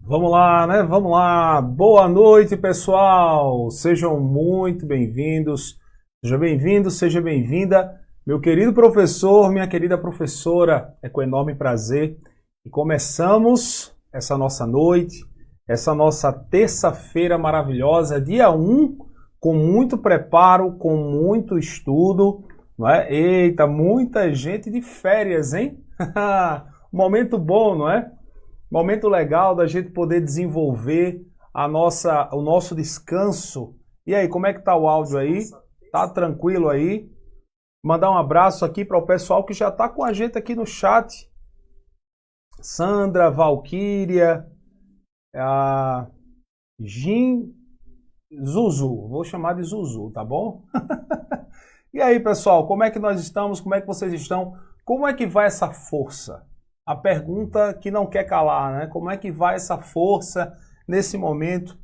Vamos lá, né? Vamos lá. Boa noite, pessoal. Sejam muito bem-vindos. Seja bem-vindo, seja bem-vinda. Meu querido professor, minha querida professora, é com enorme prazer que começamos essa nossa noite, essa nossa terça-feira maravilhosa, dia 1, com muito preparo, com muito estudo, não é? Eita, muita gente de férias, hein? Momento bom, não é? Momento legal da gente poder desenvolver o nosso descanso. E aí, como é que tá o áudio aí? Tá tranquilo aí? Mandar um abraço aqui para o pessoal que já tá com a gente aqui no chat. Sandra, Valquíria, a Zuzu. Vou chamar de Zuzu, tá bom? E aí, pessoal, como é que nós estamos? Como é que vocês estão? Como é que vai essa força? A pergunta que não quer calar, né? Como é que vai essa força nesse momento?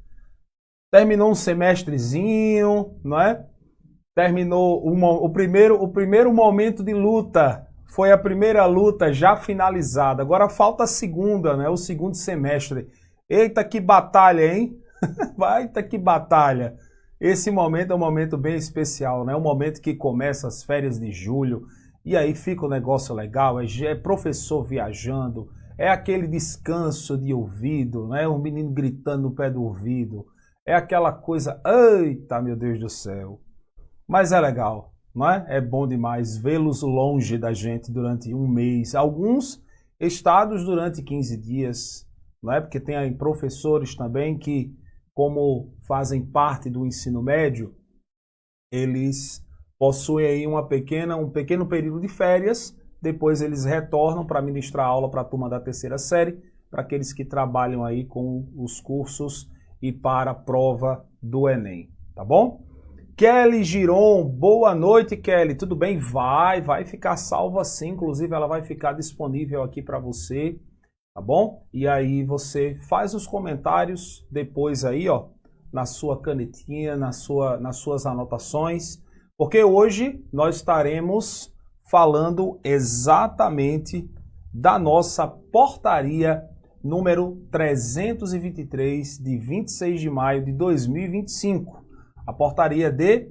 Terminou um semestrezinho, não é? Terminou o primeiro momento de luta. Foi a primeira luta já finalizada. Agora falta a segunda, né? O segundo semestre. Eita, que batalha, hein? Eita, que batalha. Esse momento é um momento bem especial, né? É um momento que começa as férias de julho. E aí fica um negócio legal, é professor viajando, é aquele descanso de ouvido, né? Um menino gritando no pé do ouvido, é aquela coisa, eita, meu Deus do céu. Mas é legal, não é? É bom demais vê-los longe da gente durante um mês, alguns estados durante 15 dias, não é? Porque tem aí professores também que, como fazem parte do ensino médio, eles possuem aí um pequeno período de férias, depois eles retornam para ministrar aula para a turma da terceira série, para aqueles que trabalham aí com os cursos e para a prova do Enem, tá bom? Kelly Giron, boa noite, Kelly, tudo bem? Vai ficar salva sim, inclusive ela vai ficar disponível aqui para você, tá bom? E aí você faz os comentários depois aí, ó, na sua canetinha, nas suas anotações, porque hoje nós estaremos falando exatamente da nossa portaria número 323 de 26 de maio de 2025, a portaria de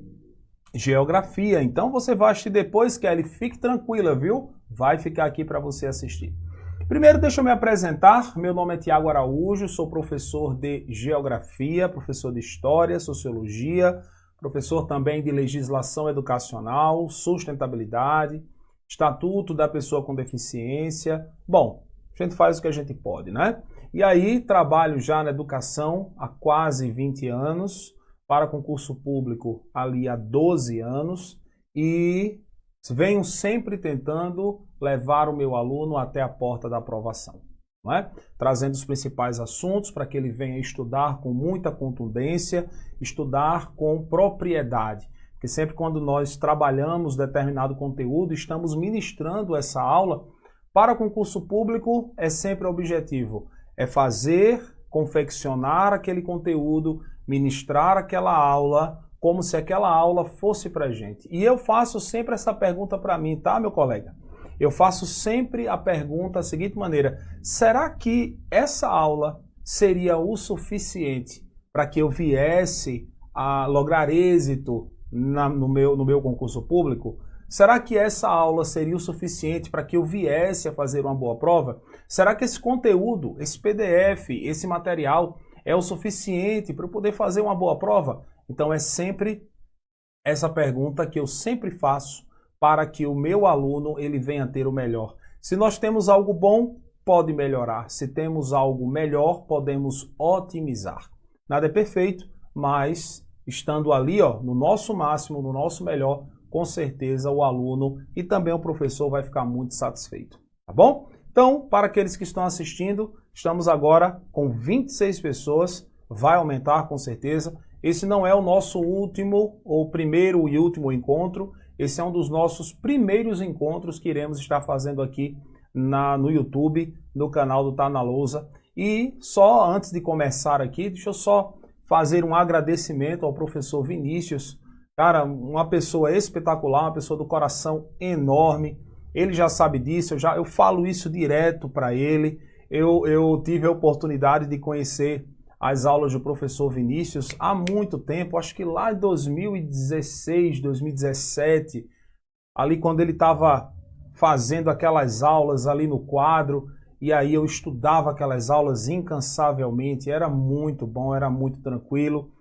geografia. Então você vai assistir depois, Kelly, fique tranquila, viu? Vai ficar aqui para você assistir. Primeiro, deixa eu me apresentar. Meu nome é Tiago Araújo, sou professor de Geografia, professor de História, Sociologia, professor também de Legislação Educacional, Sustentabilidade, Estatuto da Pessoa com Deficiência. Bom, a gente faz o que a gente pode, né? E aí, trabalho já na educação há quase 20 anos, para concurso público ali há 12 anos, e venho sempre tentando levar o meu aluno até a porta da aprovação, não é? Trazendo os principais assuntos para que ele venha estudar com muita contundência, estudar com propriedade. Porque sempre quando nós trabalhamos determinado conteúdo, estamos ministrando essa aula para concurso público, é sempre o objetivo, é fazer, confeccionar aquele conteúdo, ministrar aquela aula, como se aquela aula fosse para a gente. E eu faço sempre essa pergunta para mim, tá, meu colega? Eu faço sempre a pergunta da seguinte maneira: será que essa aula seria o suficiente para que eu viesse a lograr êxito no meu concurso público? Será que essa aula seria o suficiente para que eu viesse a fazer uma boa prova? Será que esse conteúdo, esse PDF, esse material é o suficiente para eu poder fazer uma boa prova? Então é sempre essa pergunta que eu sempre faço para que o meu aluno ele venha ter o melhor. Se nós temos algo bom, pode melhorar. Se temos algo melhor, podemos otimizar. Nada é perfeito, mas estando ali, ó, no nosso máximo, no nosso melhor, com certeza o aluno e também o professor vai ficar muito satisfeito, tá bom? Então, para aqueles que estão assistindo, estamos agora com 26 pessoas, vai aumentar com certeza. Esse não é o nosso último ou primeiro e último encontro, esse é um dos nossos primeiros encontros que iremos estar fazendo aqui no YouTube, no canal do Tá na Lousa. E só antes de começar aqui, deixa eu só fazer um agradecimento ao professor Vinícius. Cara, uma pessoa espetacular, uma pessoa do coração enorme. Ele já sabe disso, eu falo isso direto para ele. eu tive a oportunidade de conhecer as aulas do professor Vinícius há muito tempo, acho que lá em 2016, 2017, ali quando ele estava fazendo aquelas aulas ali no quadro, e aí eu estudava aquelas aulas incansavelmente, era muito bom, era muito tranquilo,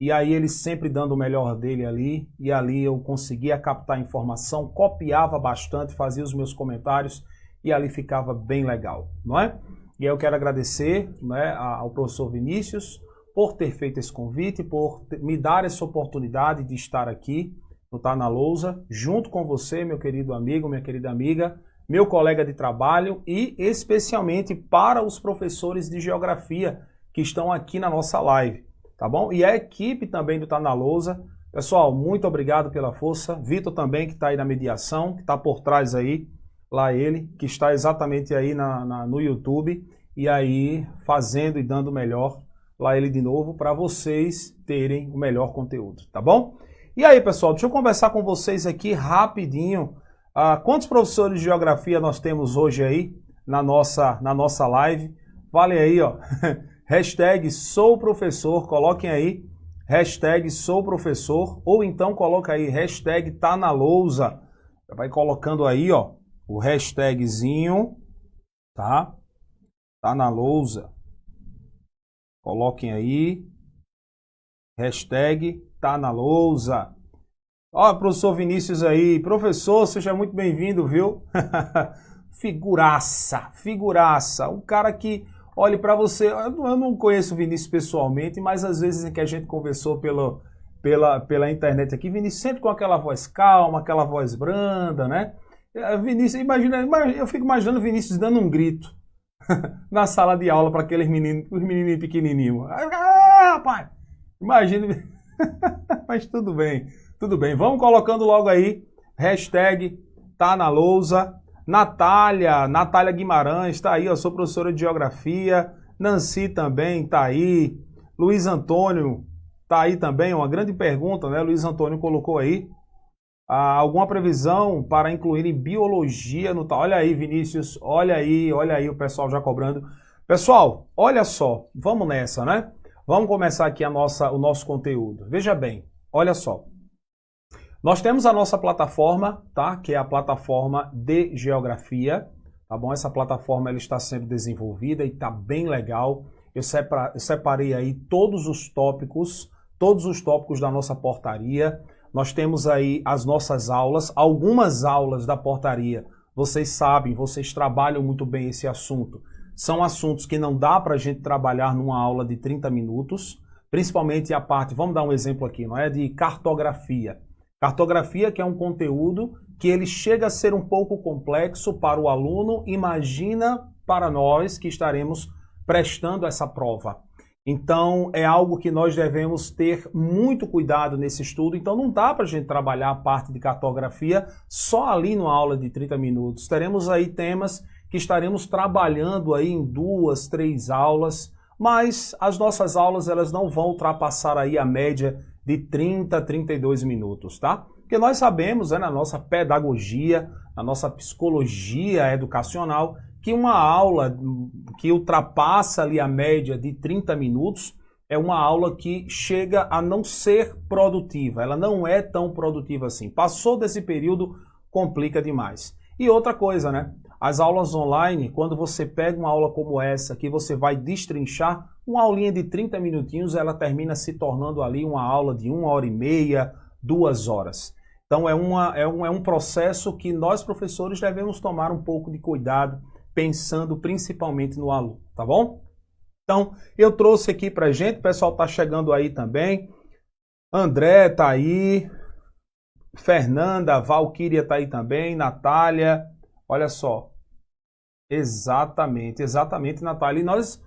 e aí ele sempre dando o melhor dele ali, e ali eu conseguia captar informação, copiava bastante, fazia os meus comentários, e ali ficava bem legal, não é? E aí eu quero agradecer, né, ao professor Vinícius por ter feito esse convite, por me dar essa oportunidade de estar aqui no Tá na Lousa, junto com você, meu querido amigo, minha querida amiga, meu colega de trabalho e especialmente para os professores de geografia que estão aqui na nossa live, tá bom? E a equipe também do Tá na Lousa. Pessoal, muito obrigado pela força. Vitor também, que está aí na mediação, que está por trás aí, lá ele, que está exatamente aí no YouTube, e aí fazendo e dando o melhor, lá ele de novo, para vocês terem o melhor conteúdo, tá bom? E aí, pessoal, deixa eu conversar com vocês aqui rapidinho. Quantos professores de geografia nós temos hoje aí na nossa live? Valem aí, ó, hashtag sou professor, coloquem aí, hashtag sou professor, ou então coloca aí, hashtag tá na lousa, vai colocando aí, ó, o hashtagzinho, tá? Tá na lousa. Coloquem aí. Hashtag tá na lousa. Ó, professor Vinícius aí. Professor, seja muito bem-vindo, viu? Figuraça, figuraça. Um cara que, olhe para você, eu não conheço o Vinícius pessoalmente, mas às vezes em que a gente conversou pela internet aqui, Vinícius sempre com aquela voz calma, aquela voz branda, né? Vinícius, eu fico imaginando o Vinícius dando um grito na sala de aula para aqueles meninos, os menininhos pequenininhos. Rapaz, imagina. Mas tudo bem, tudo bem. Vamos colocando logo aí, hashtag tá na lousa. Natália Guimarães está aí, eu sou professora de geografia. Nancy também está aí. Luiz Antônio está aí também, uma grande pergunta, né? Luiz Antônio colocou aí. Alguma previsão para incluir em biologia no tal? Olha aí, Vinícius, olha aí o pessoal já cobrando. Pessoal, olha só, vamos nessa, né? Vamos começar aqui o nosso conteúdo. Veja bem, olha só. Nós temos a nossa plataforma, tá? Que é a plataforma de geografia, tá bom? Essa plataforma ela está sendo desenvolvida e está bem legal. Eu separei aí todos os tópicos da nossa portaria. Nós temos aí as nossas aulas, algumas aulas da portaria, vocês sabem, vocês trabalham muito bem esse assunto. São assuntos que não dá para a gente trabalhar numa aula de 30 minutos, principalmente a parte, vamos dar um exemplo aqui, não é? De cartografia. Cartografia que é um conteúdo que ele chega a ser um pouco complexo para o aluno, imagina para nós que estaremos prestando essa prova. Então, é algo que nós devemos ter muito cuidado nesse estudo. Então, não dá para a gente trabalhar a parte de cartografia só ali numa aula de 30 minutos. Teremos aí temas que estaremos trabalhando aí em 2, 3 aulas, mas as nossas aulas elas não vão ultrapassar aí a média de 30, 32 minutos, tá? Porque nós sabemos, na nossa pedagogia, na nossa psicologia educacional, que uma aula que ultrapassa ali a média de 30 minutos é uma aula que chega a não ser produtiva. Ela não é tão produtiva assim. Passou desse período, complica demais. E outra coisa, né? As aulas online, quando você pega uma aula como essa, que você vai destrinchar, uma aulinha de 30 minutinhos, ela termina se tornando ali uma aula de 1h30, 2 horas. Então é um processo que nós professores devemos tomar um pouco de cuidado, pensando principalmente no aluno, tá bom? Então, eu trouxe aqui pra gente, o pessoal tá chegando aí também. André tá aí, Fernanda, Valquíria tá aí também, Natália, olha só. Exatamente, Natália. E nós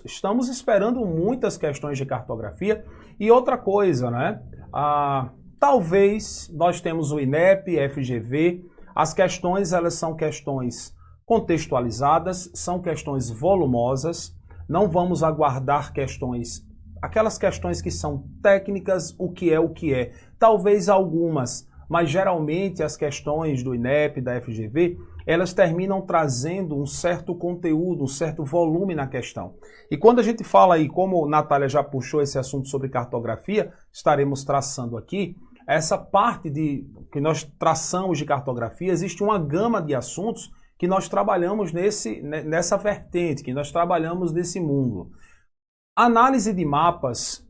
estamos esperando muitas questões de cartografia. E outra coisa, né? Talvez nós temos o INEP, FGV, as questões, elas são questões contextualizadas, são questões volumosas, não vamos aguardar aquelas questões que são técnicas, o que é. Talvez algumas mas geralmente as questões do INEP, da FGV, elas terminam trazendo um certo conteúdo, um certo volume na questão. E quando a gente fala aí, como a Natália já puxou esse assunto sobre cartografia, estaremos traçando aqui, essa parte que nós traçamos de cartografia, existe uma gama de assuntos que nós trabalhamos nessa vertente, que nós trabalhamos nesse mundo. Análise de mapas,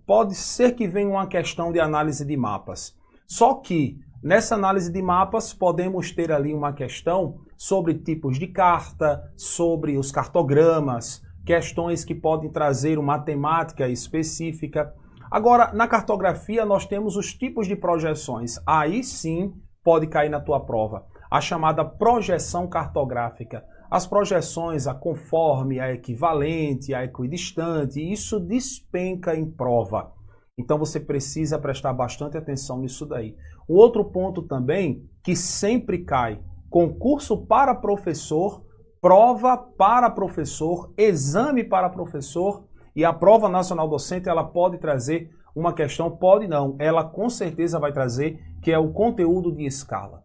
pode ser que venha uma questão de análise de mapas. Só que nessa análise de mapas podemos ter ali uma questão sobre tipos de carta, sobre os cartogramas, questões que podem trazer uma temática específica. Agora, na cartografia nós temos os tipos de projeções. Aí sim pode cair na tua prova. A chamada projeção cartográfica. As projeções, a conforme, a equivalente, a equidistante, isso despenca em prova. Então você precisa prestar bastante atenção nisso daí. O outro ponto também, que sempre cai, concurso para professor, prova para professor, exame para professor, e a prova nacional docente, ela pode trazer uma questão, pode não, ela com certeza vai trazer, que é o conteúdo de escala.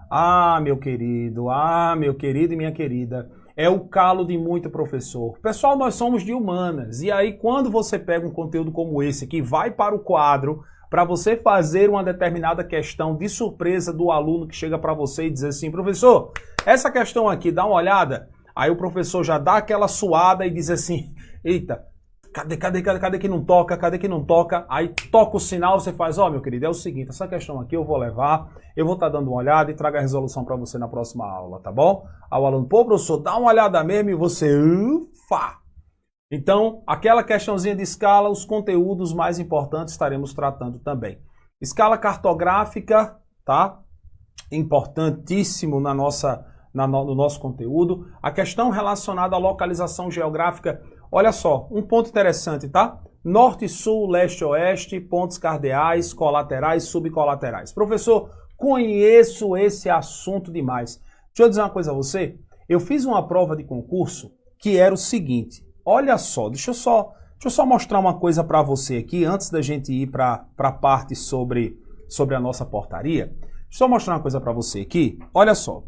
Ah, meu querido e minha querida, é o calo de muito professor. Pessoal, nós somos de humanas, e aí quando você pega um conteúdo como esse, que vai para o quadro, para você fazer uma determinada questão de surpresa do aluno que chega para você e diz assim, professor, essa questão aqui, dá uma olhada, aí o professor já dá aquela suada e diz assim, eita, cadê que não toca, cadê que não toca? Aí toca o sinal, você faz, ó, meu querido, é o seguinte, essa questão aqui eu vou levar, eu vou estar dando uma olhada e trago a resolução para você na próxima aula, tá bom? Aí o aluno, pô, professor, dá uma olhada mesmo e você, ufa! Então, aquela questãozinha de escala, os conteúdos mais importantes estaremos tratando também. Escala cartográfica, tá? Importantíssimo no nosso conteúdo. A questão relacionada à localização geográfica, olha só, um ponto interessante, tá? Norte, sul, leste, oeste, pontos cardeais, colaterais, subcolaterais. Professor, conheço esse assunto demais. Deixa eu dizer uma coisa a você. Eu fiz uma prova de concurso que era o seguinte. Olha só, deixa eu só mostrar uma coisa para você aqui, antes da gente ir para a parte sobre a nossa portaria. Deixa eu só mostrar uma coisa para você aqui. Olha só,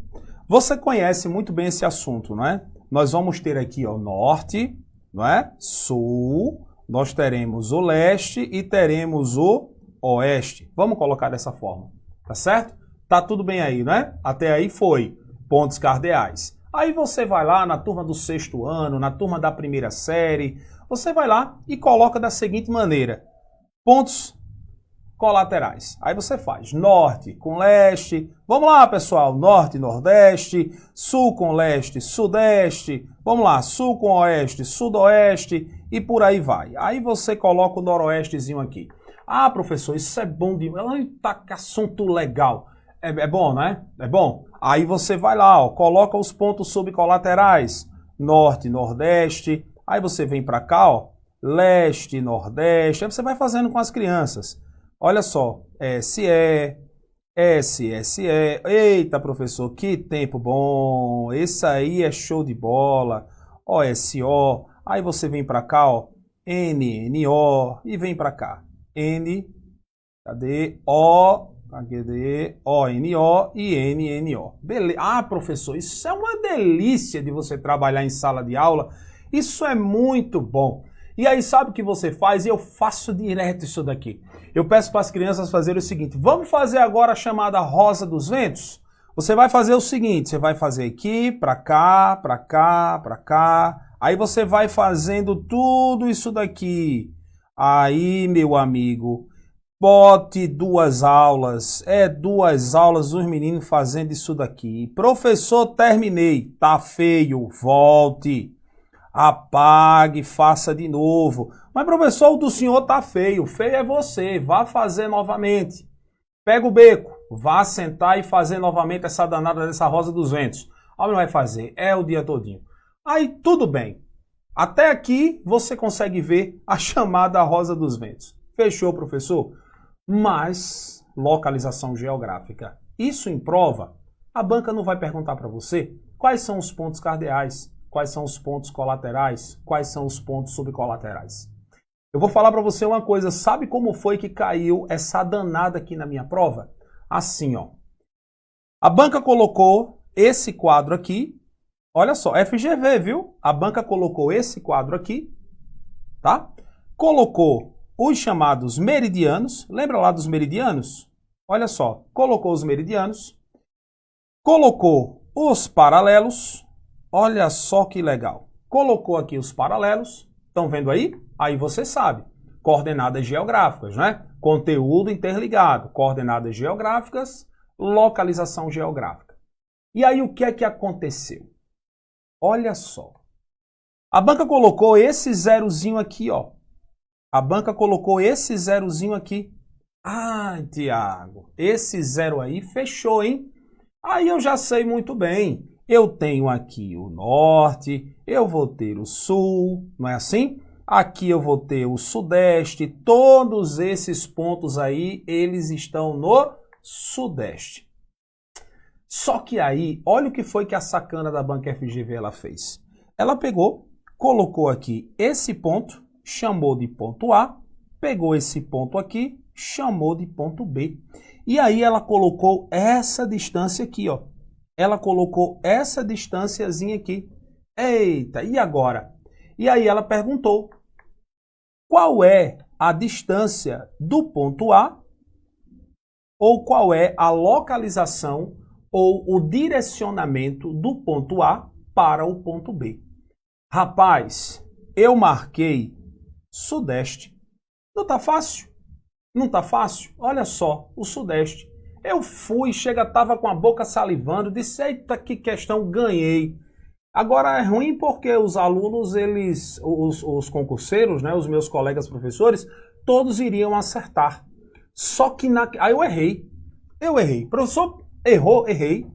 você conhece muito bem esse assunto, não é? Nós vamos ter aqui o norte, não é? Sul, nós teremos o leste e teremos o oeste. Vamos colocar dessa forma, tá certo? Tá tudo bem aí, né? Até aí foi pontos cardeais. Aí você vai lá na turma do 6º ano, na turma da 1ª série, você vai lá e coloca da seguinte maneira, pontos colaterais. Aí você faz norte com leste, vamos lá pessoal, norte, nordeste, sul com leste, sudeste, vamos lá, sul com oeste, sudoeste e por aí vai. Aí você coloca o noroestezinho aqui. Ah, professor, isso é bom demais, tá que assunto legal. É bom, né? É bom? Aí você vai lá, ó, coloca os pontos subcolaterais, norte, nordeste, aí você vem para cá, ó, leste, nordeste, aí você vai fazendo com as crianças. Olha só, SE, SSE, eita professor, que tempo bom, esse aí é show de bola, OSO, aí você vem para cá, ó, NNO, e vem para cá, cadê? ONO e NNO. Beleza. Ah, professor, isso é uma delícia de você trabalhar em sala de aula. Isso é muito bom. E aí, sabe o que você faz? Eu faço direto isso daqui. Eu peço para as crianças fazerem o seguinte. Vamos fazer agora a chamada Rosa dos Ventos? Você vai fazer o seguinte. Você vai fazer aqui, para cá, para cá, para cá. Aí você vai fazendo tudo isso daqui. Aí, meu amigo... Bote 2 aulas, 2 aulas dos meninos fazendo isso daqui. Professor, terminei, tá feio, volte, apague, faça de novo. Mas professor, o do senhor tá feio, feio é você, vá fazer novamente. Pega o beco, vá sentar e fazer novamente essa danada dessa Rosa dos Ventos. Olha, não vai fazer, é o dia todinho. Aí tudo bem, até aqui você consegue ver a chamada Rosa dos Ventos. Fechou, professor? Mas localização geográfica. Isso em prova, a banca não vai perguntar para você quais são os pontos cardeais, quais são os pontos colaterais, quais são os pontos subcolaterais. Eu vou falar para você uma coisa, sabe como foi que caiu essa danada aqui na minha prova? assim, ó. A banca colocou esse quadro aqui, olha só, FGV, viu? A banca colocou esse quadro aqui, tá? Colocou os chamados meridianos, lembra lá dos meridianos? Olha só, colocou os meridianos, colocou os paralelos, olha só que legal. Colocou aqui os paralelos, estão vendo aí? Aí você sabe, coordenadas geográficas, né? Conteúdo interligado, coordenadas geográficas, localização geográfica. E aí o que é que aconteceu? Olha só. A banca colocou esse zerozinho aqui, ó. A banca colocou esse zerozinho aqui. Ah, Tiago, esse zero aí fechou, hein? Aí eu já sei muito bem. Eu tenho aqui o norte, eu vou ter o sul, não é assim? Aqui eu vou ter o sudeste, todos esses pontos aí, eles estão no sudeste. Só que aí, olha o que foi que a sacana da banca FGV ela fez. Ela pegou, colocou aqui esse ponto, chamou de ponto A, pegou esse ponto aqui, chamou de ponto B. E aí ela colocou essa distância aqui, ó. Ela colocou essa distânciazinha aqui. Eita, e agora? E aí ela perguntou, qual é a distância do ponto A ou qual é a localização ou o direcionamento do ponto A para o ponto B? Rapaz, eu marquei sudeste. Não tá fácil? Não tá fácil? Olha só, o sudeste. Eu fui, tava com a boca salivando, disse, eita, que questão, ganhei. Agora é ruim porque os alunos, os concurseiros, né, os meus colegas professores, todos iriam acertar. Só que aí eu errei. Eu errei. Professor, errou, errei.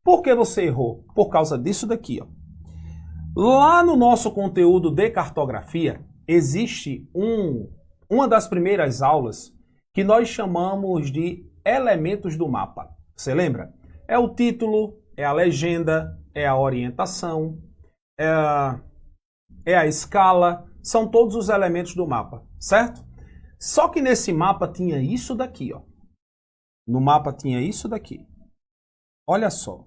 Por que você errou? Por causa disso daqui, ó. Lá no nosso conteúdo de cartografia, existe uma das primeiras aulas que nós chamamos de elementos do mapa. Você lembra? É o título, é a legenda, é a orientação, é a escala, são todos os elementos do mapa, certo? Só que nesse mapa tinha isso daqui, ó. No mapa tinha isso daqui. Olha só.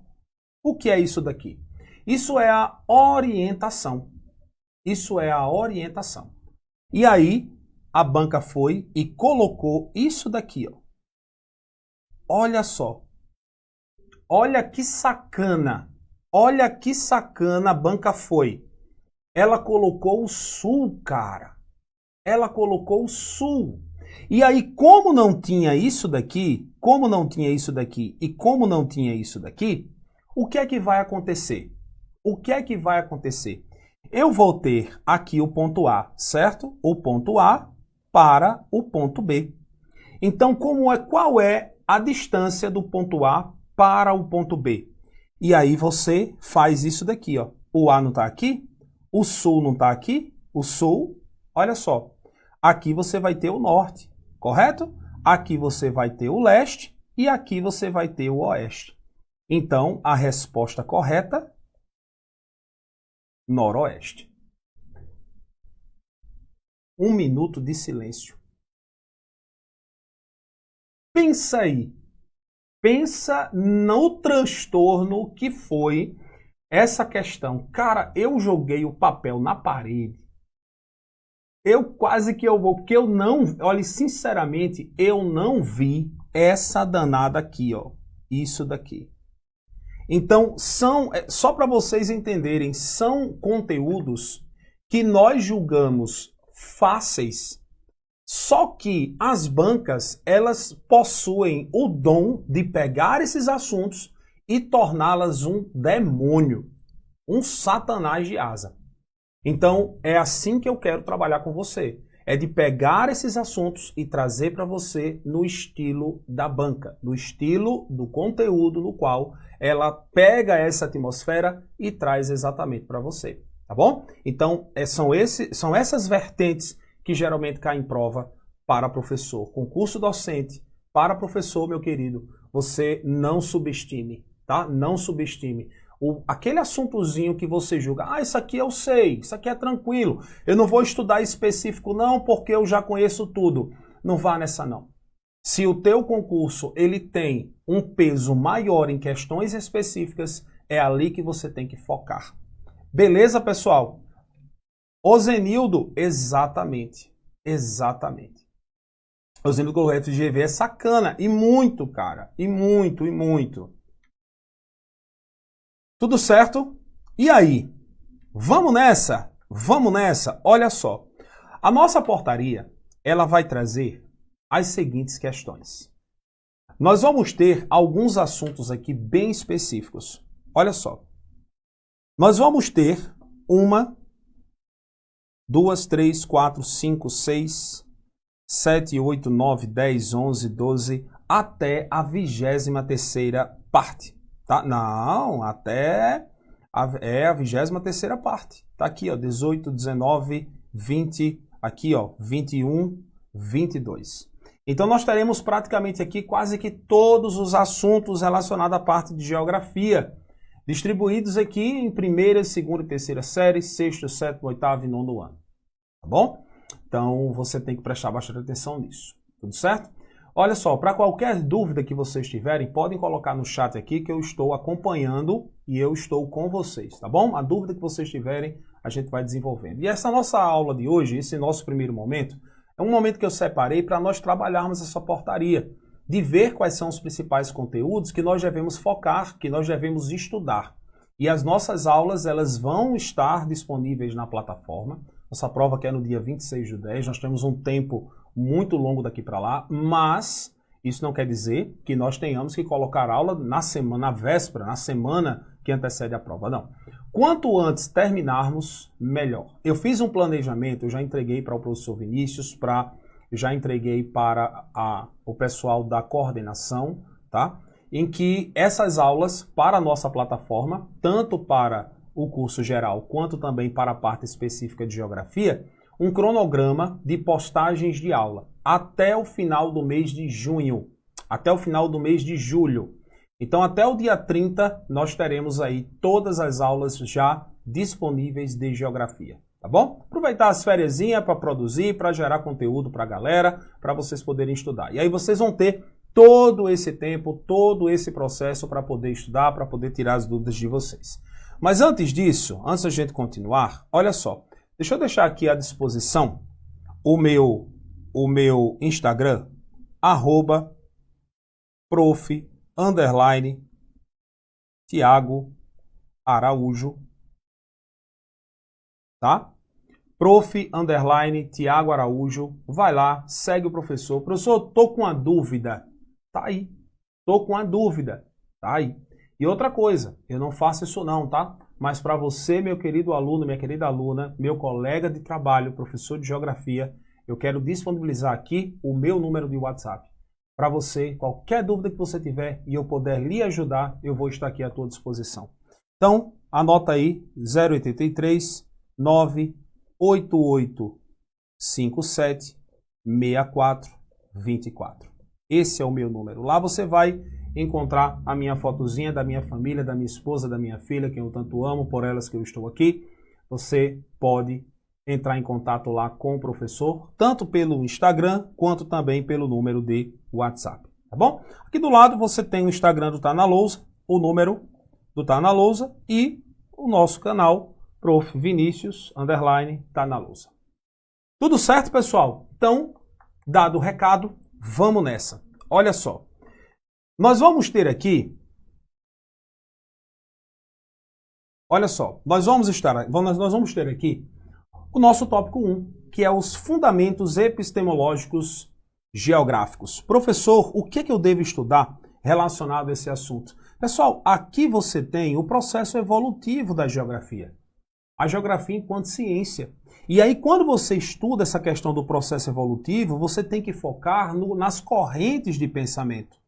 O que é isso daqui? Isso é a orientação. Isso é a orientação. E aí, a banca foi e colocou isso daqui, ó. Olha só. Olha que sacana. Olha que sacana a banca foi. Ela colocou o sul, cara. Ela colocou o sul. E aí, como não tinha isso daqui, como não tinha isso daqui e como não tinha isso daqui, o que é que vai acontecer? O que é que vai acontecer? Eu vou ter aqui o ponto A, certo? O ponto A para o ponto B. Então, qual é a distância do ponto A para o ponto B? E aí você faz isso daqui, ó. O A não está aqui, o sul não está aqui, o sul, olha só. Aqui você vai ter o norte, correto? Aqui você vai ter o leste e aqui você vai ter o oeste. Então, a resposta correta, noroeste. 1 minuto de silêncio. Pensa aí. Pensa no transtorno que foi essa questão. Cara, eu joguei o papel na parede. Porque eu não, olha, sinceramente, eu não vi essa danada aqui, ó. Isso daqui. Então, só para vocês entenderem, são conteúdos que nós julgamos fáceis, só que as bancas, elas possuem o dom de pegar esses assuntos e torná-las um demônio, um satanás de asa. Então, é assim que eu quero trabalhar com você. É de pegar esses assuntos e trazer para você no estilo da banca, no estilo do conteúdo no qual ela pega essa atmosfera e traz exatamente para você, tá bom? Então, são essas vertentes que geralmente caem em prova para professor. Concurso docente, para professor, meu querido, você não subestime, tá? Não subestime. Aquele assuntozinho que você julga, isso aqui eu sei, isso aqui é tranquilo, eu não vou estudar específico não, porque eu já conheço tudo. Não vá nessa não. Se o teu concurso ele tem um peso maior em questões específicas, é ali que você tem que focar. Beleza, pessoal? O Zenildo, exatamente. Exatamente. O Zenildo Correto de GV é sacana. E muito, cara. E muito, e muito. Tudo certo? E aí? Vamos nessa? Vamos nessa? Olha só. A nossa portaria, ela vai trazer as seguintes questões. Nós vamos ter alguns assuntos aqui bem específicos. Olha só. Nós vamos ter 1, 2, 3, 4, 5, 6, 7, 8, 9, 10, 11, 12, até a 23ª parte. Tá? Não, até a 23ª parte. Tá aqui, ó, 18, 19, 20, aqui, ó, 21, 22. Então nós teremos praticamente aqui quase que todos os assuntos relacionados à parte de geografia, distribuídos aqui em primeira, segunda e terceira série, sexto, sétimo, oitavo e nono ano. Tá bom? Então você tem que prestar bastante atenção nisso. Tudo certo? Olha só, para qualquer dúvida que vocês tiverem, podem colocar no chat aqui que eu estou acompanhando e eu estou com vocês, tá bom? A dúvida que vocês tiverem, a gente vai desenvolvendo. E essa nossa aula de hoje, esse nosso primeiro momento, é um momento que eu separei para nós trabalharmos essa portaria, de ver quais são os principais conteúdos que nós devemos focar, que nós devemos estudar. E as nossas aulas, elas vão estar disponíveis na plataforma. Nossa prova que é no dia 26/10, nós temos um tempo muito longo daqui para lá, mas isso não quer dizer que nós tenhamos que colocar aula na semana, na véspera, na semana que antecede a prova, não. Quanto antes terminarmos, melhor. Eu fiz um planejamento, eu já entreguei para o professor Vinícius, já entreguei para o pessoal da coordenação, tá? Em que essas aulas para a nossa plataforma, tanto para o curso geral, quanto também para a parte específica de geografia, um cronograma de postagens de aula até o final do mês de junho, até o final do mês de julho. Então, até o dia 30, nós teremos aí todas as aulas já disponíveis de geografia, tá bom? Aproveitar as fériasinhas para produzir, para gerar conteúdo para a galera, para vocês poderem estudar. E aí vocês vão ter todo esse tempo, todo esse processo para poder estudar, para poder tirar as dúvidas de vocês. Mas antes disso, antes da gente continuar, olha só, deixa eu deixar aqui à disposição o meu Instagram, @prof_Tiago Araújo, tá? _Tiago Araújo, vai lá, segue o professor. Professor, tô com uma dúvida. Tá aí. Tô com uma dúvida. Tá aí. E outra coisa, eu não faço isso não, tá? Mas para você, meu querido aluno, minha querida aluna, meu colega de trabalho, professor de geografia, eu quero disponibilizar aqui o meu número de WhatsApp. Para você, qualquer dúvida que você tiver e eu puder lhe ajudar, eu vou estar aqui à tua disposição. Então, anota aí, 083 988 57 64 24. Esse é o meu número. Lá você vai encontrar a minha fotozinha da minha família, da minha esposa, da minha filha, que eu tanto amo, por elas que eu estou aqui. Você pode entrar em contato lá com o professor, tanto pelo Instagram, quanto também pelo número de WhatsApp, tá bom? Aqui do lado você tem o Instagram do Tá na Lousa, o número do Tá na Lousa e o nosso canal, Prof. Vinícius, Tá na Lousa. Tudo certo, pessoal? Então, dado o recado, vamos nessa. Olha só. Nós vamos ter aqui, olha só, nós vamos ter aqui o nosso tópico 1, que é os fundamentos epistemológicos geográficos. Professor, o que é que eu devo estudar relacionado a esse assunto? Pessoal, aqui você tem o processo evolutivo da geografia. A geografia enquanto ciência. E aí, quando você estuda essa questão do processo evolutivo, você tem que focar nas correntes de pensamento.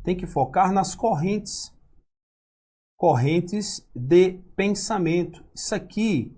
Tem que focar nas correntes. Correntes de pensamento. Isso aqui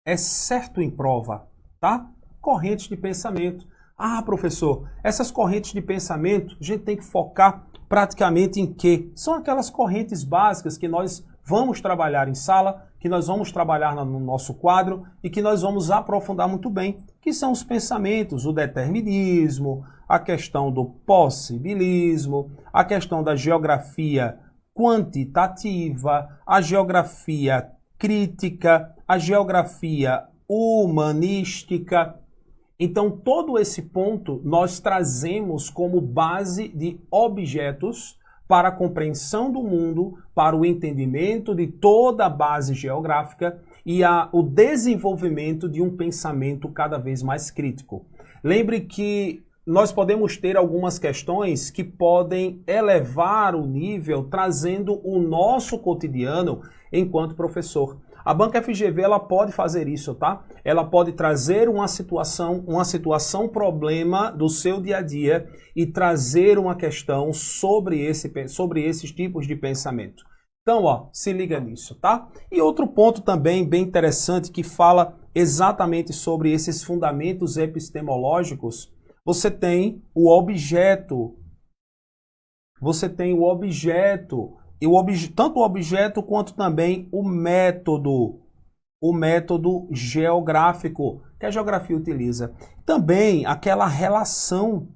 é certo em prova, tá? Correntes de pensamento. Ah, professor, essas correntes de pensamento, a gente tem que focar praticamente em quê? São aquelas correntes básicas que nós vamos trabalhar em sala, que nós vamos trabalhar no nosso quadro e que nós vamos aprofundar muito bem, que são os pensamentos, o determinismo, a questão do possibilismo, a questão da geografia quantitativa, a geografia crítica, a geografia humanística. Então, todo esse ponto nós trazemos como base de objetos para a compreensão do mundo, para o entendimento de toda a base geográfica e o desenvolvimento de um pensamento cada vez mais crítico. Lembre que nós podemos ter algumas questões que podem elevar o nível, trazendo o nosso cotidiano enquanto professor. A banca FGV ela pode fazer isso, tá? Ela pode trazer uma situação problema do seu dia a dia e trazer uma questão sobre esses tipos de pensamento. Então, ó, se liga nisso, tá? E outro ponto também bem interessante que fala exatamente sobre esses fundamentos epistemológicos, você tem o objeto. Você tem o objeto. Tanto o objeto quanto também o método geográfico que a geografia utiliza. Também aquela relação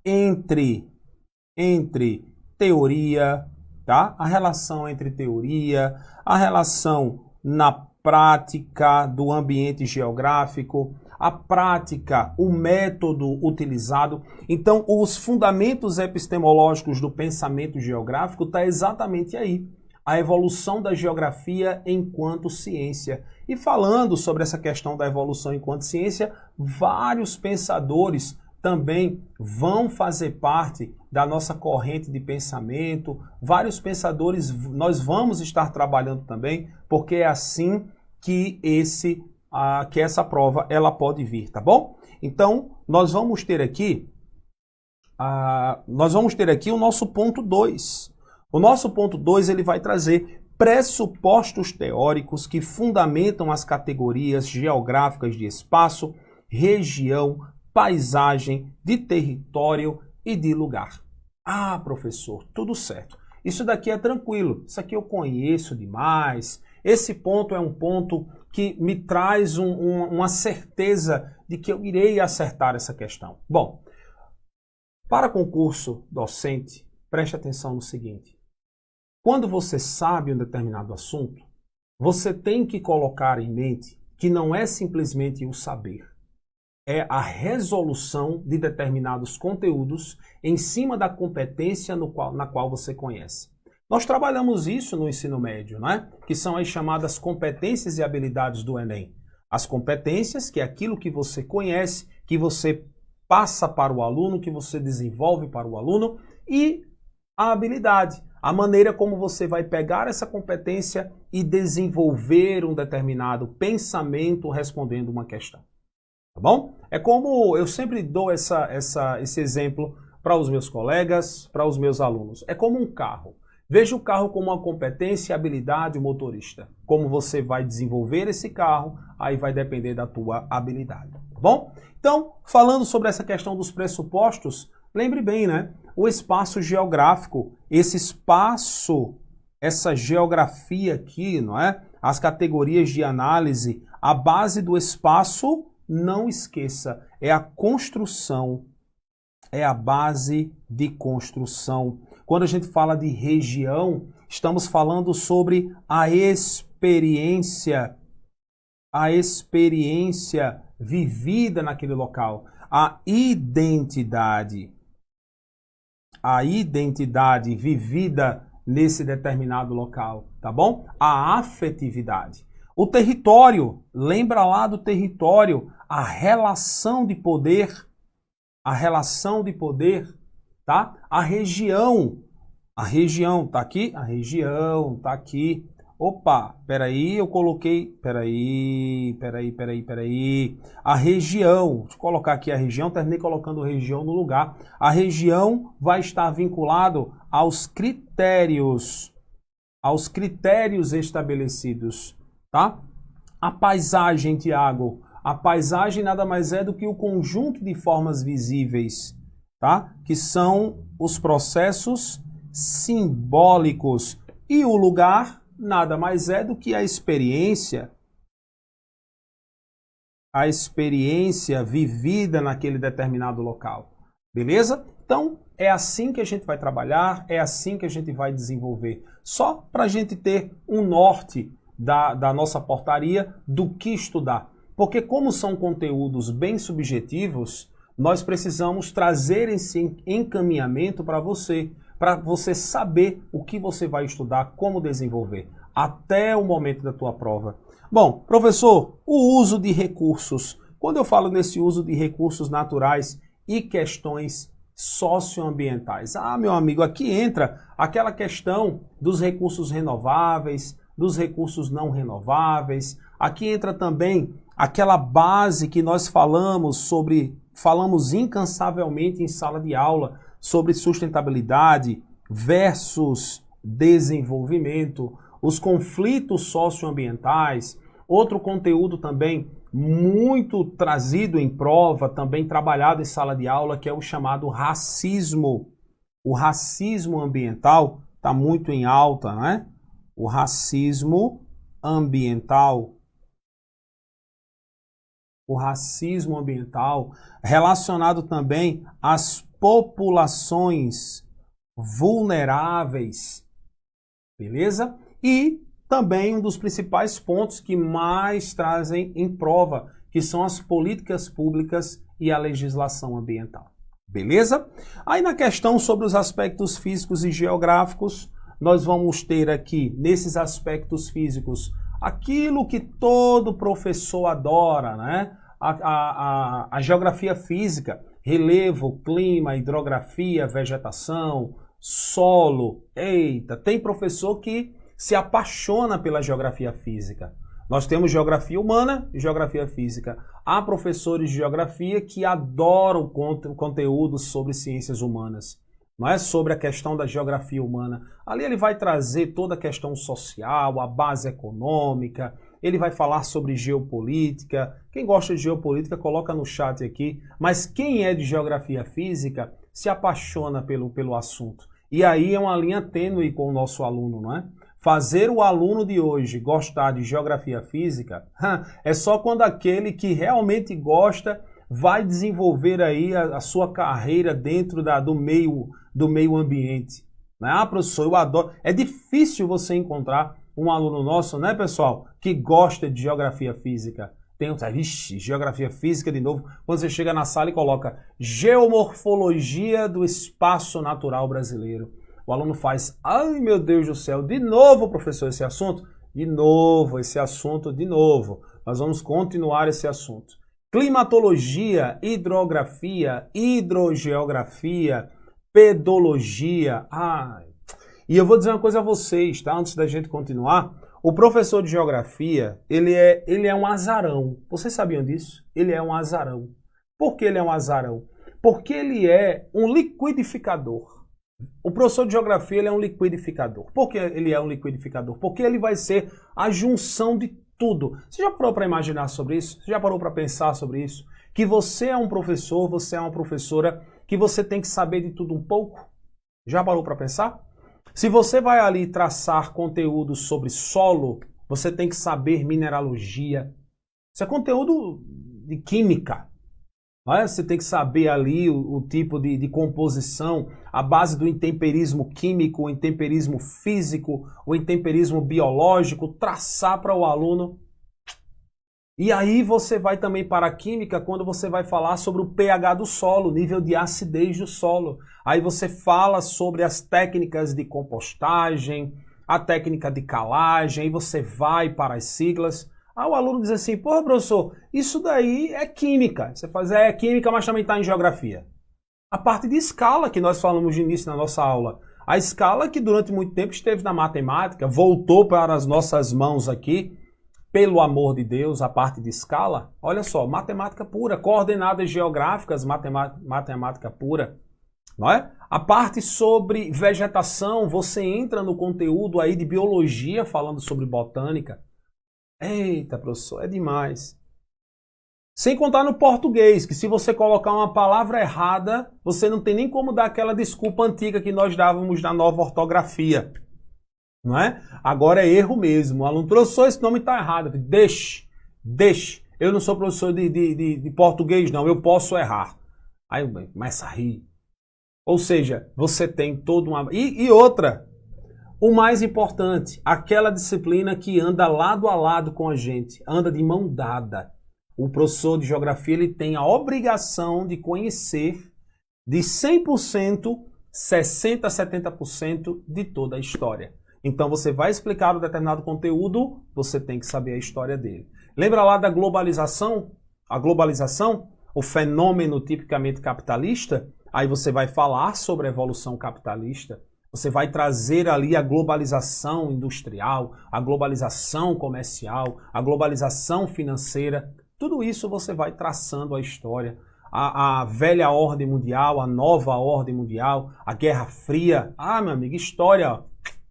entre teoria, tá? A relação entre teoria, a relação na prática do ambiente geográfico, a prática, o método utilizado. Então, os fundamentos epistemológicos do pensamento geográfico está exatamente aí. A evolução da geografia enquanto ciência. E falando sobre essa questão da evolução enquanto ciência, vários pensadores também vão fazer parte da nossa corrente de pensamento. Vários pensadores nós vamos estar trabalhando também, porque é assim que essa prova ela pode vir, tá bom? Então, nós vamos ter aqui o nosso ponto 2. O nosso ponto 2 ele vai trazer pressupostos teóricos que fundamentam as categorias geográficas de espaço, região, paisagem, de território e de lugar. Ah, professor, tudo certo. Isso daqui é tranquilo, isso aqui eu conheço demais. Esse ponto é um ponto que me traz uma certeza de que eu irei acertar essa questão. Bom, para concurso docente, preste atenção no seguinte. Quando você sabe um determinado assunto, você tem que colocar em mente que não é simplesmente o saber. É a resolução de determinados conteúdos em cima da competência na qual você conhece. Nós trabalhamos isso no ensino médio, né? Que são as chamadas competências e habilidades do Enem. As competências, que é aquilo que você conhece, que você passa para o aluno, que você desenvolve para o aluno, e a habilidade, a maneira como você vai pegar essa competência e desenvolver um determinado pensamento respondendo uma questão. Tá bom? É como eu sempre dou esse exemplo para os meus colegas, para os meus alunos. É como um carro. Veja o carro como uma competência e habilidade, o motorista. Como você vai desenvolver esse carro, aí vai depender da tua habilidade. Tá bom? Então, falando sobre essa questão dos pressupostos, lembre bem, né? O espaço geográfico, esse espaço, essa geografia aqui, não é? As categorias de análise, a base do espaço, não esqueça, é a construção, é a base de construção. Quando a gente fala de região, estamos falando sobre a experiência vivida naquele local, a identidade vivida nesse determinado local, tá bom? A afetividade. O território, lembra lá do território, a relação de poder, tá? A região tá aqui, a região tá aqui. Opa, peraí, eu coloquei, peraí. A região, deixa eu colocar aqui a região, terminei colocando região no lugar. A região vai estar vinculado aos critérios estabelecidos, tá? A paisagem, Tiago, a paisagem nada mais é do que o conjunto de formas visíveis, tá? Que são os processos simbólicos. E o lugar nada mais é do que a experiência a experiência vivida naquele determinado local. Beleza? Então, é assim que a gente vai trabalhar, é assim que a gente vai desenvolver. Só para a gente ter um norte da nossa portaria do que estudar. Porque como são conteúdos bem subjetivos, nós precisamos trazer esse encaminhamento para você saber o que você vai estudar, como desenvolver, até o momento da tua prova. Bom, professor, o uso de recursos. Quando eu falo nesse uso de recursos naturais e questões socioambientais. Ah, meu amigo, aqui entra aquela questão dos recursos renováveis, dos recursos não renováveis. Aqui entra também aquela base que nós falamos incansavelmente em sala de aula, sobre sustentabilidade versus desenvolvimento, os conflitos socioambientais. Outro conteúdo também muito trazido em prova, também trabalhado em sala de aula, que é o chamado racismo. O racismo ambiental está muito em alta, né? O racismo ambiental. O racismo ambiental relacionado também às populações vulneráveis, beleza? E também um dos principais pontos que mais trazem em prova, que são as políticas públicas e a legislação ambiental, beleza? Aí na questão sobre os aspectos físicos e geográficos, nós vamos ter aqui, nesses aspectos físicos, aquilo que todo professor adora, né? A geografia física, relevo, clima, hidrografia, vegetação, solo. Eita, tem professor que se apaixona pela geografia física. Nós temos geografia humana e geografia física. Há professores de geografia que adoram conteúdo sobre ciências humanas. Não é sobre a questão da geografia humana. Ali ele vai trazer toda a questão social, a base econômica, ele vai falar sobre geopolítica. Quem gosta de geopolítica, coloca no chat aqui. Mas quem é de geografia física se apaixona pelo assunto. E aí é uma linha tênue com o nosso aluno, não é? Fazer o aluno de hoje gostar de geografia física é só quando aquele que realmente gosta vai desenvolver aí a sua carreira dentro do meio ambiente. Né? Ah, professor, eu adoro. É difícil você encontrar um aluno nosso, né, pessoal, que gosta de geografia física. Tem geografia física de novo. Quando você chega na sala e coloca geomorfologia do espaço natural brasileiro. O aluno faz, ai meu Deus do céu, de novo, professor, esse assunto? De novo, esse assunto, de novo. Nós vamos continuar esse assunto. Climatologia, hidrografia, hidrogeografia, pedologia. E eu vou dizer uma coisa a vocês, tá? Antes da gente continuar. O professor de geografia, ele é um azarão. Vocês sabiam disso? Ele é um azarão. Por que ele é um azarão? Porque ele é um liquidificador. O professor de geografia ele é um liquidificador. Por que ele é um liquidificador? Porque ele vai ser a junção de tudo. Você já parou para imaginar sobre isso? Você já parou para pensar sobre isso? Que você é um professor, você é uma professora, que você tem que saber de tudo um pouco? Já parou para pensar? Se você vai ali traçar conteúdo sobre solo, você tem que saber mineralogia. Isso é conteúdo de química. Você tem que saber ali o tipo de composição, a base do intemperismo químico, o intemperismo físico, o intemperismo biológico, traçar para o aluno. E aí você vai também para a química quando você vai falar sobre o pH do solo, nível de acidez do solo. Aí você fala sobre as técnicas de compostagem, a técnica de calagem, aí você vai para as siglas. O aluno diz assim, pô, professor, isso daí é química. Você faz, é química, mas também está em geografia. A parte de escala que nós falamos de início na nossa aula. A escala que durante muito tempo esteve na matemática, voltou para as nossas mãos aqui, pelo amor de Deus, a parte de escala. Olha só, matemática pura, coordenadas geográficas, matemática pura. Não é? A parte sobre vegetação, você entra no conteúdo aí de biologia, falando sobre botânica. Eita, professor, é demais. Sem contar no português, que se você colocar uma palavra errada, você não tem nem como dar aquela desculpa antiga que nós dávamos na nova ortografia. Não é? Agora é erro mesmo. O aluno, professor, esse nome está errado. Deixe. Eu não sou professor de português, não, eu posso errar. Aí começa a rir. Ou seja, você tem toda uma... E outra, o mais importante, aquela disciplina que anda lado a lado com a gente, anda de mão dada. O professor de geografia ele tem a obrigação de conhecer de 100%, 60% a 70% de toda a história. Então você vai explicar um determinado conteúdo, você tem que saber a história dele. Lembra lá da globalização? A globalização, o fenômeno tipicamente capitalista, aí você vai falar sobre a evolução capitalista, você vai trazer ali a globalização industrial, a globalização comercial, a globalização financeira, tudo isso você vai traçando a história. A velha ordem mundial, a nova ordem mundial, a Guerra Fria. Ah, meu amigo, história, ó,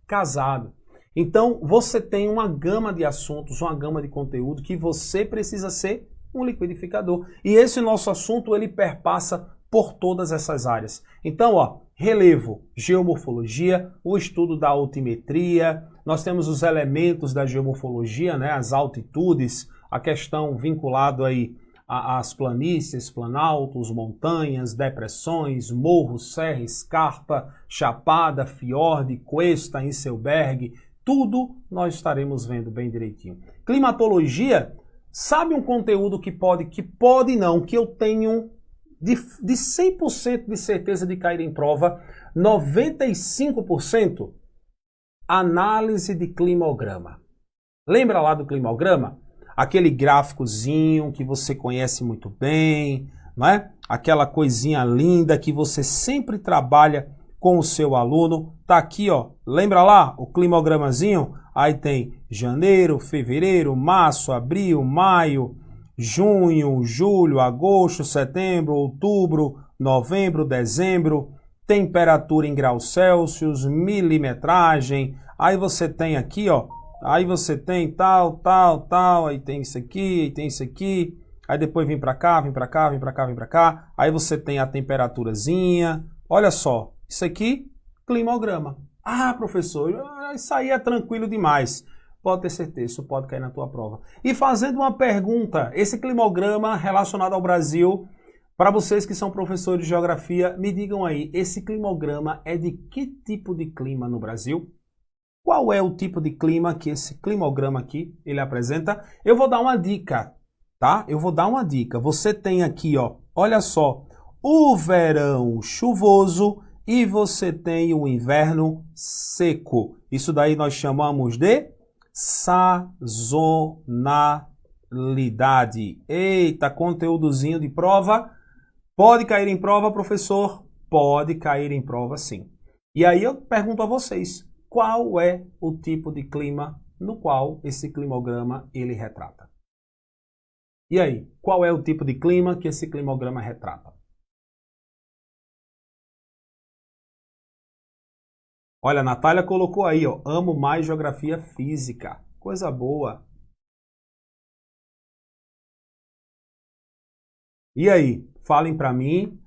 casado. Então, você tem uma gama de assuntos, uma gama de conteúdo que você precisa ser um liquidificador. E esse nosso assunto, ele perpassa por todas essas áreas. Então, ó, relevo, geomorfologia, o estudo da altimetria, nós temos os elementos da geomorfologia, né, as altitudes, a questão vinculada aí às planícies, planaltos, montanhas, depressões, morros, serra, escarpa, chapada, fiord, cuesta, Inselberg, tudo nós estaremos vendo bem direitinho. Climatologia, sabe um conteúdo que pode não, que eu tenho de 100% de certeza de cair em prova, 95%, análise de climograma. Lembra lá do climograma? Aquele gráficozinho que você conhece muito bem, não é? Aquela coisinha linda que você sempre trabalha com o seu aluno. Tá aqui, ó. Lembra lá o climogramazinho? Aí tem janeiro, fevereiro, março, abril, maio, junho, julho, agosto, setembro, outubro, novembro, dezembro, temperatura em graus Celsius, milimetragem. Aí você tem aqui, ó. Aí você tem tal, aí tem isso aqui, aí tem isso aqui, aí depois vem pra cá, vem pra cá, vem pra cá, vem pra cá, aí você tem a temperaturazinha, olha só, isso aqui, climograma. Ah, professor, isso aí é tranquilo demais. Pode ter certeza, isso pode cair na tua prova. E fazendo uma pergunta, esse climograma relacionado ao Brasil, para vocês que são professores de geografia, me digam aí, esse climograma é de que tipo de clima no Brasil? Qual é o tipo de clima que esse climograma aqui ele apresenta? Eu vou dar uma dica, tá? Eu vou dar uma dica. Você tem aqui, ó, olha só, o verão chuvoso e você tem o inverno seco. Isso daí nós chamamos de sazonalidade. Eita, conteúdozinho de prova. Pode cair em prova, professor? Pode cair em prova, sim. E aí eu pergunto a vocês, qual é o tipo de clima no qual esse climograma ele retrata? E aí, qual é o tipo de clima que esse climograma retrata? Olha, a Natália colocou aí, ó, amo mais geografia física. Coisa boa. E aí, falem para mim,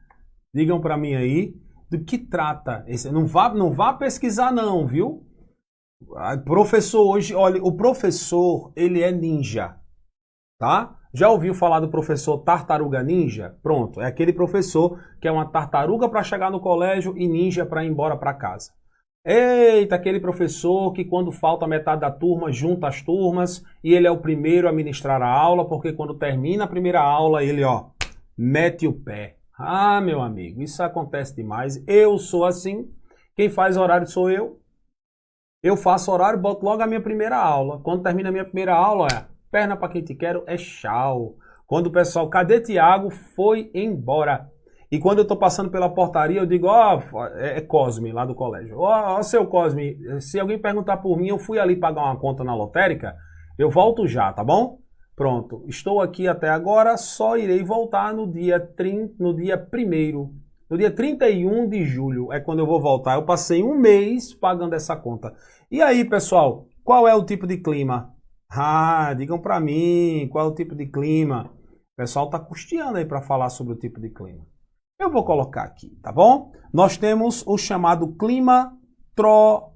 digam para mim aí, do que trata esse? Não vá pesquisar não, viu? Professor hoje, olha, o professor, ele é ninja, tá? Já ouviu falar do professor tartaruga ninja? Pronto, é aquele professor que é uma tartaruga para chegar no colégio e ninja para ir embora para casa. Eita, aquele professor que quando falta metade da turma, junta as turmas e ele é o primeiro a ministrar a aula, porque quando termina a primeira aula, ele, ó, mete o pé. Ah, meu amigo, isso acontece demais. Eu sou assim. Quem faz horário sou eu. Eu faço horário, boto logo a minha primeira aula. Quando termina a minha primeira aula, perna para quem te quero, é tchau. Quando o pessoal, cadê Tiago? Foi embora. E quando eu tô passando pela portaria, eu digo, ó, é Cosme, lá do colégio. Ó, seu Cosme, se alguém perguntar por mim, eu fui ali pagar uma conta na lotérica, eu volto já, tá bom? Pronto, estou aqui até agora, só irei voltar no dia 1º, no dia 31 de julho, é quando eu vou voltar. Eu passei um mês pagando essa conta. E aí, pessoal, qual é o tipo de clima? Ah, digam pra mim, qual é o tipo de clima? O pessoal tá custeando aí para falar sobre o tipo de clima. Eu vou colocar aqui, tá bom? Nós temos o chamado clima tropical.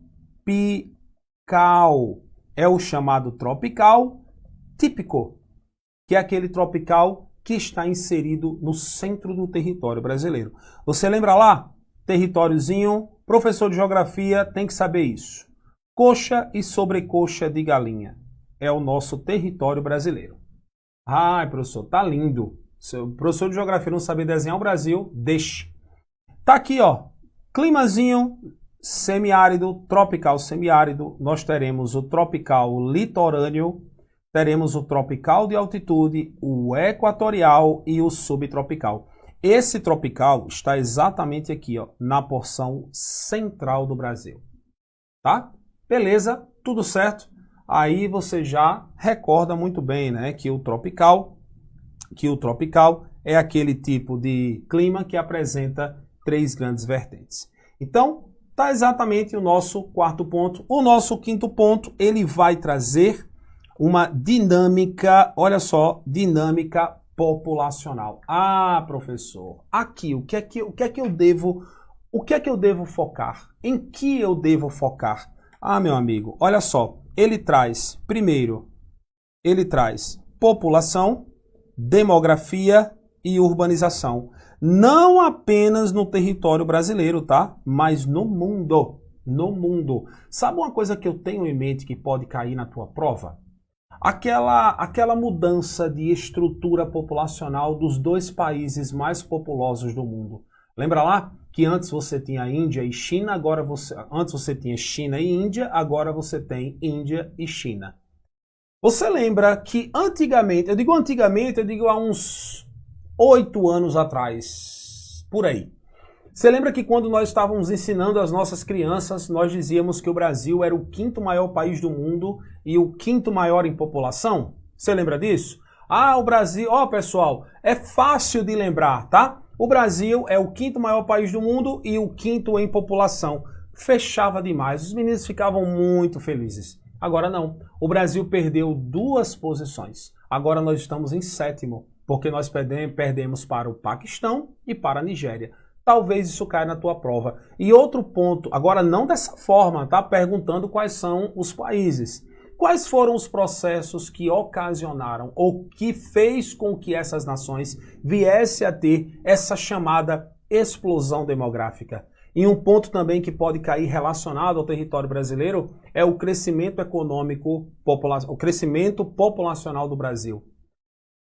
É o chamado tropical típico. que é aquele tropical que está inserido no centro do território brasileiro. Você lembra lá? Territóriozinho, professor de geografia tem que saber isso. Coxa e sobrecoxa de galinha é o nosso território brasileiro. Ai, professor, tá lindo. Se o professor de geografia não saber desenhar o Brasil, deixe. Tá aqui, ó, climazinho semiárido, tropical semiárido. Nós teremos o tropical litorâneo, teremos o tropical de altitude, o equatorial e o subtropical. Esse tropical está exatamente aqui, ó, na porção central do Brasil. Tá? Beleza? Tudo certo? Aí você já recorda muito bem, né, que o tropical é aquele tipo de clima que apresenta 3 grandes vertentes. Então, tá exatamente o nosso quarto ponto. O nosso quinto ponto, ele vai trazer uma dinâmica, olha só, dinâmica populacional. Ah, professor, aqui, o que é que eu devo focar? Em que eu devo focar? Ah, meu amigo, olha só, ele traz população, demografia e urbanização. Não apenas no território brasileiro, tá? Mas no mundo. No mundo. Sabe uma coisa que eu tenho em mente que pode cair na tua prova? Aquela mudança de estrutura populacional dos 2 países mais populosos do mundo. Lembra lá que antes você tinha Índia e China, antes você tinha China e Índia, agora você tem Índia e China. Você lembra que antigamente, eu digo há uns 8 anos atrás, por aí. Você lembra que quando nós estávamos ensinando as nossas crianças, nós dizíamos que o Brasil era o 5º maior país do mundo e o 5º maior em população? Você lembra disso? Ah, o Brasil, ó pessoal, é fácil de lembrar, tá? O Brasil é o 5º maior país do mundo e o 5º em população. Fechava demais, os meninos ficavam muito felizes. Agora não, o Brasil perdeu 2 posições. Agora nós estamos em 7º, porque nós perdemos para o Paquistão e para a Nigéria. Talvez isso caia na tua prova. E outro ponto, agora não dessa forma, tá? Perguntando quais são os países. Quais foram os processos que ocasionaram ou que fez com que essas nações viessem a ter essa chamada explosão demográfica? E um ponto também que pode cair relacionado ao território brasileiro é o crescimento econômico, o crescimento populacional do Brasil.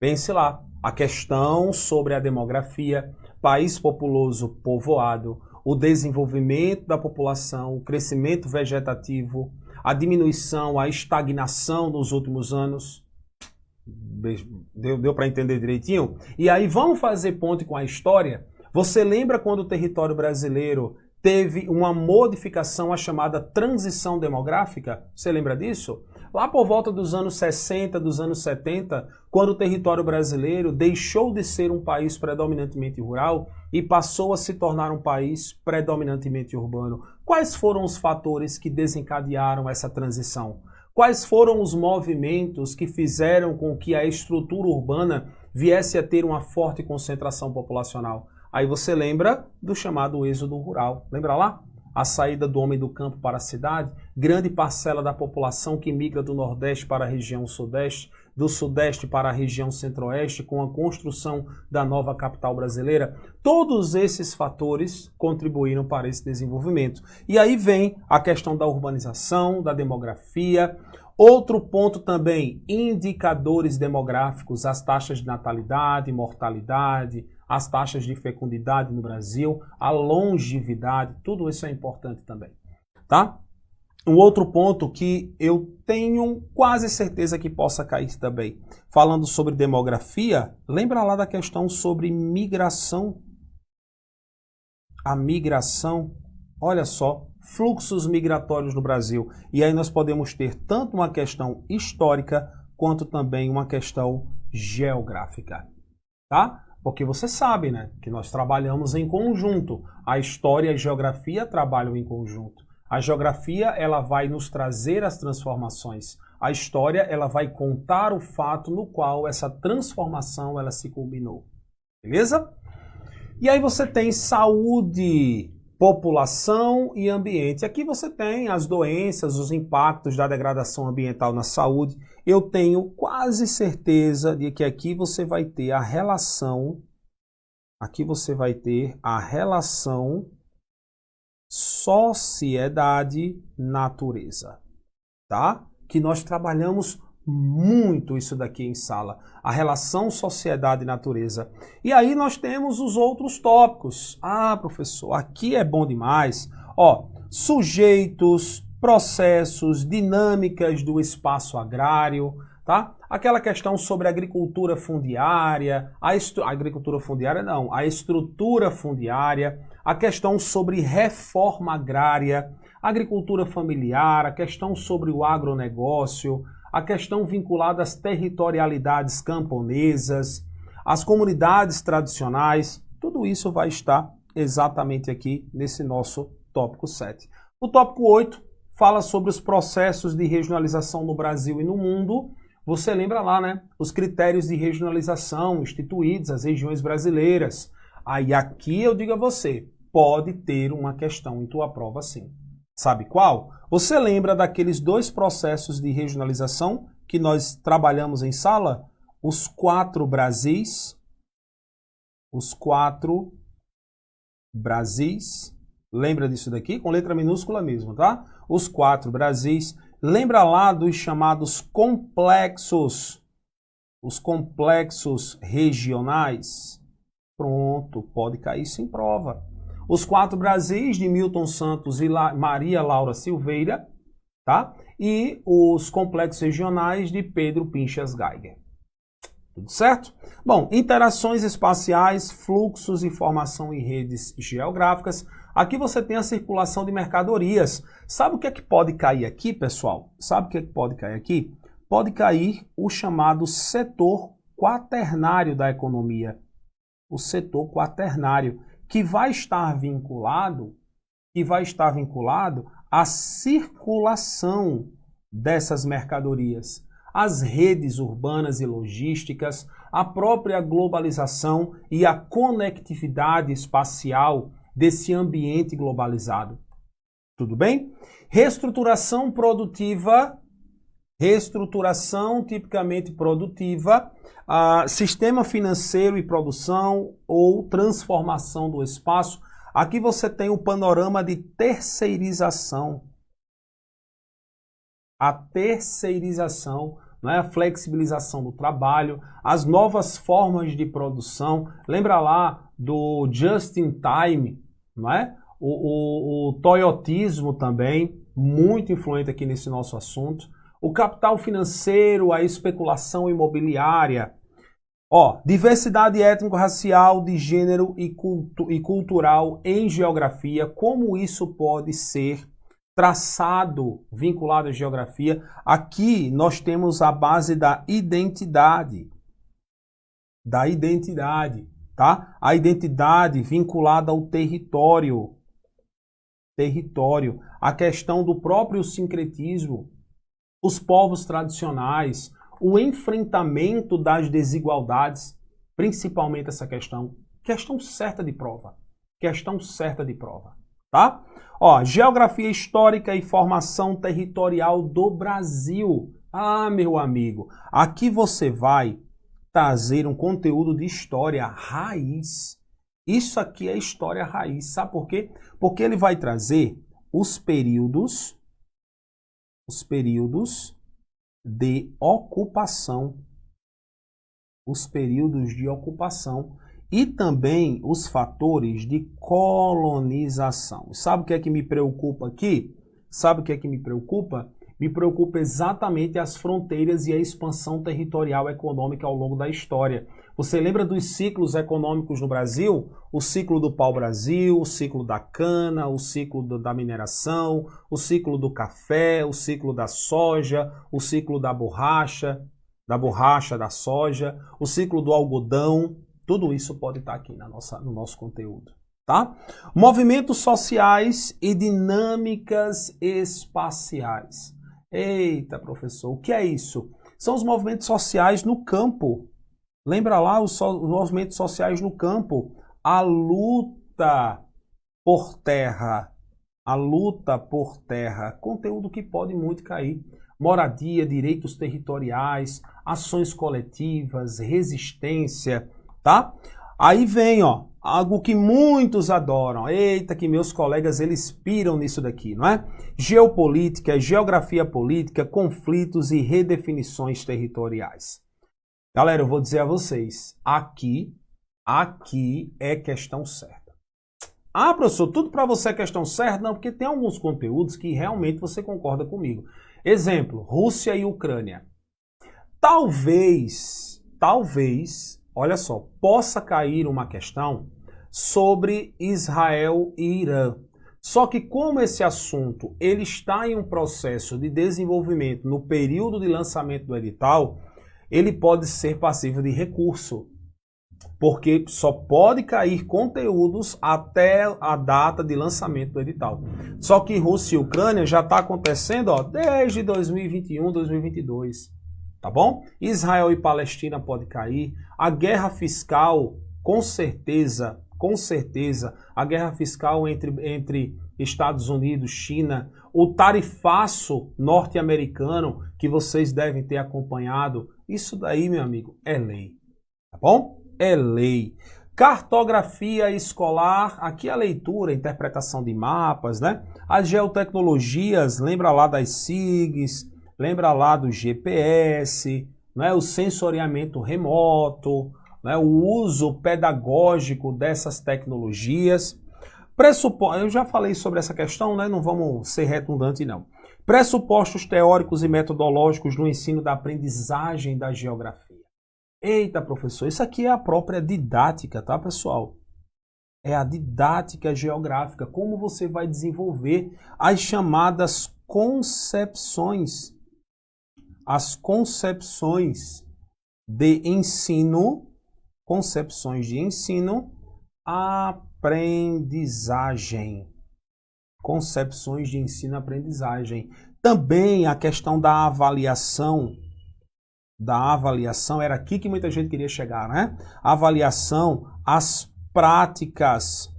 Pense lá, a questão sobre a demografia, país populoso povoado, o desenvolvimento da população, o crescimento vegetativo, a diminuição, a estagnação nos últimos anos. Deu para entender direitinho? E aí vamos fazer ponte com a história. Você lembra quando o território brasileiro teve uma modificação, a chamada transição demográfica? Você lembra disso? Lá por volta dos anos 60, dos anos 70, quando o território brasileiro deixou de ser um país predominantemente rural e passou a se tornar um país predominantemente urbano. Quais foram os fatores que desencadearam essa transição? Quais foram os movimentos que fizeram com que a estrutura urbana viesse a ter uma forte concentração populacional? Aí você lembra do chamado êxodo rural. Lembra lá? A saída do homem do campo para a cidade, grande parcela da população que migra do Nordeste para a região Sudeste, do Sudeste para a região Centro-Oeste, com a construção da nova capital brasileira. Todos esses fatores contribuíram para esse desenvolvimento. E aí vem a questão da urbanização, da demografia. Outro ponto também, indicadores demográficos, as taxas de natalidade, mortalidade, as taxas de fecundidade no Brasil, a longevidade, tudo isso é importante também, tá? Um outro ponto que eu tenho quase certeza que possa cair também, falando sobre demografia, lembra lá da questão sobre migração? A migração, olha só, fluxos migratórios no Brasil. E aí nós podemos ter tanto uma questão histórica, quanto também uma questão geográfica, tá? Porque você sabe, né, que nós trabalhamos em conjunto. A história e a geografia trabalham em conjunto. A geografia, ela vai nos trazer as transformações. A história, ela vai contar o fato no qual essa transformação, ela se culminou. Beleza? E aí você tem saúde, população e ambiente. Aqui você tem as doenças, os impactos da degradação ambiental na saúde. Eu tenho quase certeza de que aqui você vai ter a relação, sociedade-natureza, tá? Que nós trabalhamos muito isso daqui em sala, a relação sociedade e natureza. E aí nós temos os outros tópicos. Ah, professor, aqui é bom demais. Ó, sujeitos, processos, dinâmicas do espaço agrário, tá? Aquela questão sobre agricultura fundiária, a estrutura fundiária, a questão sobre reforma agrária, agricultura familiar, a questão sobre o agronegócio, a questão vinculada às territorialidades camponesas, às comunidades tradicionais, tudo isso vai estar exatamente aqui nesse nosso tópico 7. O tópico 8 fala sobre os processos de regionalização no Brasil e no mundo. Você lembra lá, né? Os critérios de regionalização instituídos, as regiões brasileiras. Aí aqui eu digo a você, pode ter uma questão em tua prova sim. Sabe qual? Você lembra daqueles dois processos de regionalização que nós trabalhamos em sala? Os 4 Brasis. Os 4 Brasis. Lembra disso daqui? Com letra minúscula mesmo, tá? Os 4 Brasis. Lembra lá dos chamados complexos. Os complexos regionais. Pronto, pode cair isso em prova. Os 4 Brasis de Milton Santos e Maria Laura Silveira, tá? E os complexos regionais de Pedro Pinchas Geiger. Tudo certo? Bom, interações espaciais, fluxos, informação em redes geográficas. Aqui você tem a circulação de mercadorias. Sabe o que é que pode cair aqui, pessoal? Sabe o que é que pode cair aqui? Pode cair o chamado setor quaternário da economia. O setor quaternário, que vai estar vinculado à circulação dessas mercadorias, às redes urbanas e logísticas, à própria globalização e à conectividade espacial desse ambiente globalizado. Tudo bem? Reestruturação produtiva, reestruturação tipicamente produtiva, sistema financeiro e produção ou transformação do espaço. Aqui você tem o panorama de terceirização. A terceirização, né? A flexibilização do trabalho, as novas formas de produção. Lembra lá do just in time, não é? O toyotismo também, muito influente aqui nesse nosso assunto. O capital financeiro, a especulação imobiliária. Ó, diversidade étnico-racial, de gênero e cultural em geografia, como isso pode ser traçado, vinculado à geografia. Aqui nós temos a base da identidade. Tá? A identidade vinculada ao território. A questão do próprio sincretismo, os povos tradicionais, o enfrentamento das desigualdades, principalmente essa questão certa de prova. Tá? Ó, geografia histórica e formação territorial do Brasil. Ah, meu amigo, aqui você vai trazer um conteúdo de história raiz. Isso aqui é história raiz. Sabe por quê? Porque ele vai trazer os períodos de ocupação. Os períodos de ocupação e também os fatores de colonização. Sabe o que é que me preocupa aqui? Me preocupa exatamente as fronteiras e a expansão territorial econômica ao longo da história. Você lembra dos ciclos econômicos no Brasil? O ciclo do pau-brasil, o ciclo da cana, o ciclo da mineração, o ciclo do café, o ciclo da soja, o ciclo da borracha, da soja, o ciclo do algodão. Tudo isso pode estar aqui no nosso conteúdo, tá? Movimentos sociais e dinâmicas espaciais. Eita, professor, o que é isso? São os movimentos sociais no campo. Lembra lá os movimentos sociais no campo? A luta por terra, a luta por terra, conteúdo que pode muito cair. Moradia, direitos territoriais, ações coletivas, resistência, tá? Aí vem, ó, algo que muitos adoram. Eita, que meus colegas, eles piram nisso daqui, não é? Geopolítica, geografia política, conflitos e redefinições territoriais. Galera, eu vou dizer a vocês, aqui é questão certa. Ah, professor, tudo para você é questão certa? Não, porque tem alguns conteúdos que realmente você concorda comigo. Exemplo, Rússia e Ucrânia. Talvez, olha só, possa cair uma questão sobre Israel e Irã. Só que como esse assunto ele está em um processo de desenvolvimento no período de lançamento do edital, ele pode ser passível de recurso. Porque só pode cair conteúdos até a data de lançamento do edital. Só que Rússia e Ucrânia já está acontecendo, ó, desde 2021, 2022, tá bom? Israel e Palestina pode cair. A guerra fiscal, com certeza, a guerra fiscal entre Estados Unidos, China, o tarifaço norte-americano que vocês devem ter acompanhado, isso daí, meu amigo, é lei, tá bom? É lei. Cartografia escolar, aqui a leitura, a interpretação de mapas, né? As geotecnologias, lembra lá das SIGs, lembra lá do GPS, né? O sensoriamento remoto, né? O uso pedagógico dessas tecnologias. Eu já falei sobre essa questão, né? Não vamos ser redundantes, não. Pressupostos teóricos e metodológicos no ensino da aprendizagem da geografia. Eita, professor, isso aqui é a própria didática, tá, pessoal? É a didática geográfica, como você vai desenvolver as chamadas concepções. As concepções de ensino, aprendizagem. Concepções de ensino, aprendizagem. Também a questão da avaliação. Era aqui que muita gente queria chegar, né? Avaliação, as práticas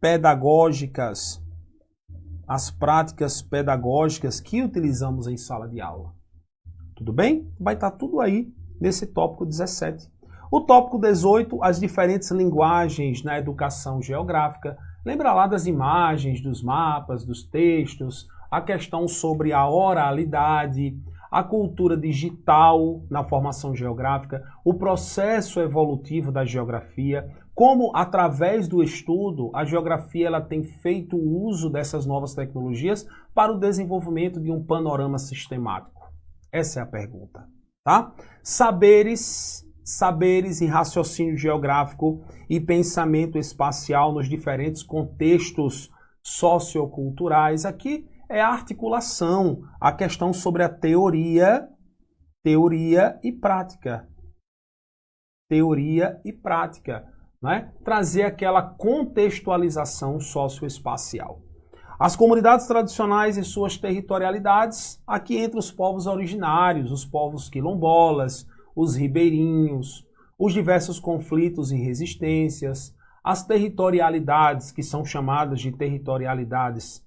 pedagógicas que utilizamos em sala de aula. Tudo bem? Vai estar tudo aí nesse tópico 17. O tópico 18, as diferentes linguagens na educação geográfica. Lembra lá das imagens, dos mapas, dos textos, a questão sobre a oralidade, a cultura digital na formação geográfica, o processo evolutivo da geografia, como através do estudo a geografia ela tem feito uso dessas novas tecnologias para o desenvolvimento de um panorama sistemático. Essa é a pergunta, tá? Saberes e raciocínio geográfico e pensamento espacial nos diferentes contextos socioculturais. Aqui é a articulação, a questão sobre a teoria e prática. Né? Trazer aquela contextualização socioespacial. As comunidades tradicionais e suas territorialidades, aqui entre os povos originários, os povos quilombolas, os ribeirinhos, os diversos conflitos e resistências, as territorialidades que são chamadas de territorialidades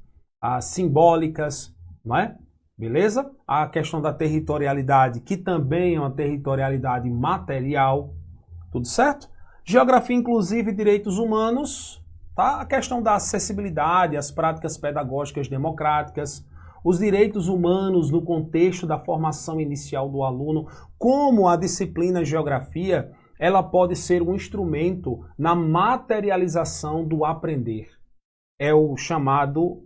simbólicas, não é? Beleza? A questão da territorialidade, que também é uma territorialidade material, tudo certo? Geografia inclusive e direitos humanos, tá? A questão da acessibilidade, as práticas pedagógicas democráticas, os direitos humanos no contexto da formação inicial do aluno, como a disciplina geografia, ela pode ser um instrumento na materialização do aprender. É o chamado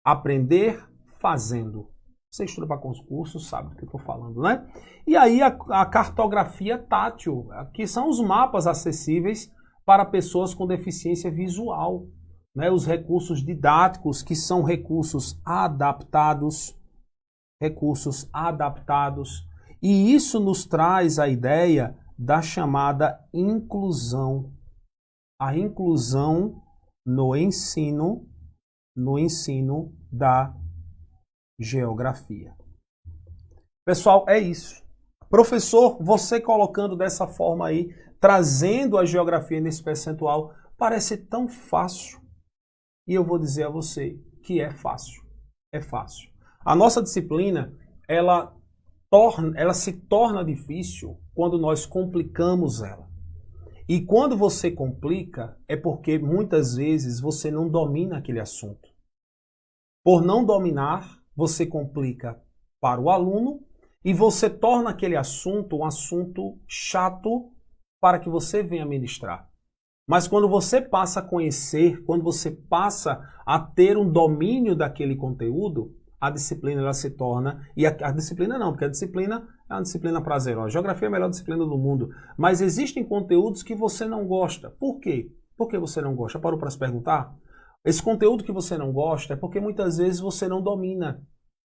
aprender fazendo. Você estuda para concurso, sabe do que eu estou falando, né? E aí a cartografia tátil, que são os mapas acessíveis para pessoas com deficiência visual, né? Os recursos didáticos, que são recursos adaptados, e isso nos traz a ideia da chamada inclusão. A inclusão no ensino da geografia. Pessoal, é isso. Professor, você colocando dessa forma aí, trazendo a geografia nesse percentual, Parece tão fácil. E eu vou dizer a você que é fácil. É fácil. A nossa disciplina, ela se torna difícil quando nós complicamos ela. E quando você complica, é porque muitas vezes você não domina aquele assunto. Por não dominar, você complica para o aluno e você torna aquele assunto um assunto chato para que você venha ministrar. Mas quando você passa a conhecer, quando você passa a ter um domínio daquele conteúdo, a disciplina ela se torna, e a disciplina não, porque a disciplina é uma disciplina prazerosa. A geografia é a melhor disciplina do mundo, mas existem conteúdos que você não gosta. Por quê? Por que você não gosta? Parou para se perguntar? Esse conteúdo que você não gosta é porque muitas vezes você não domina.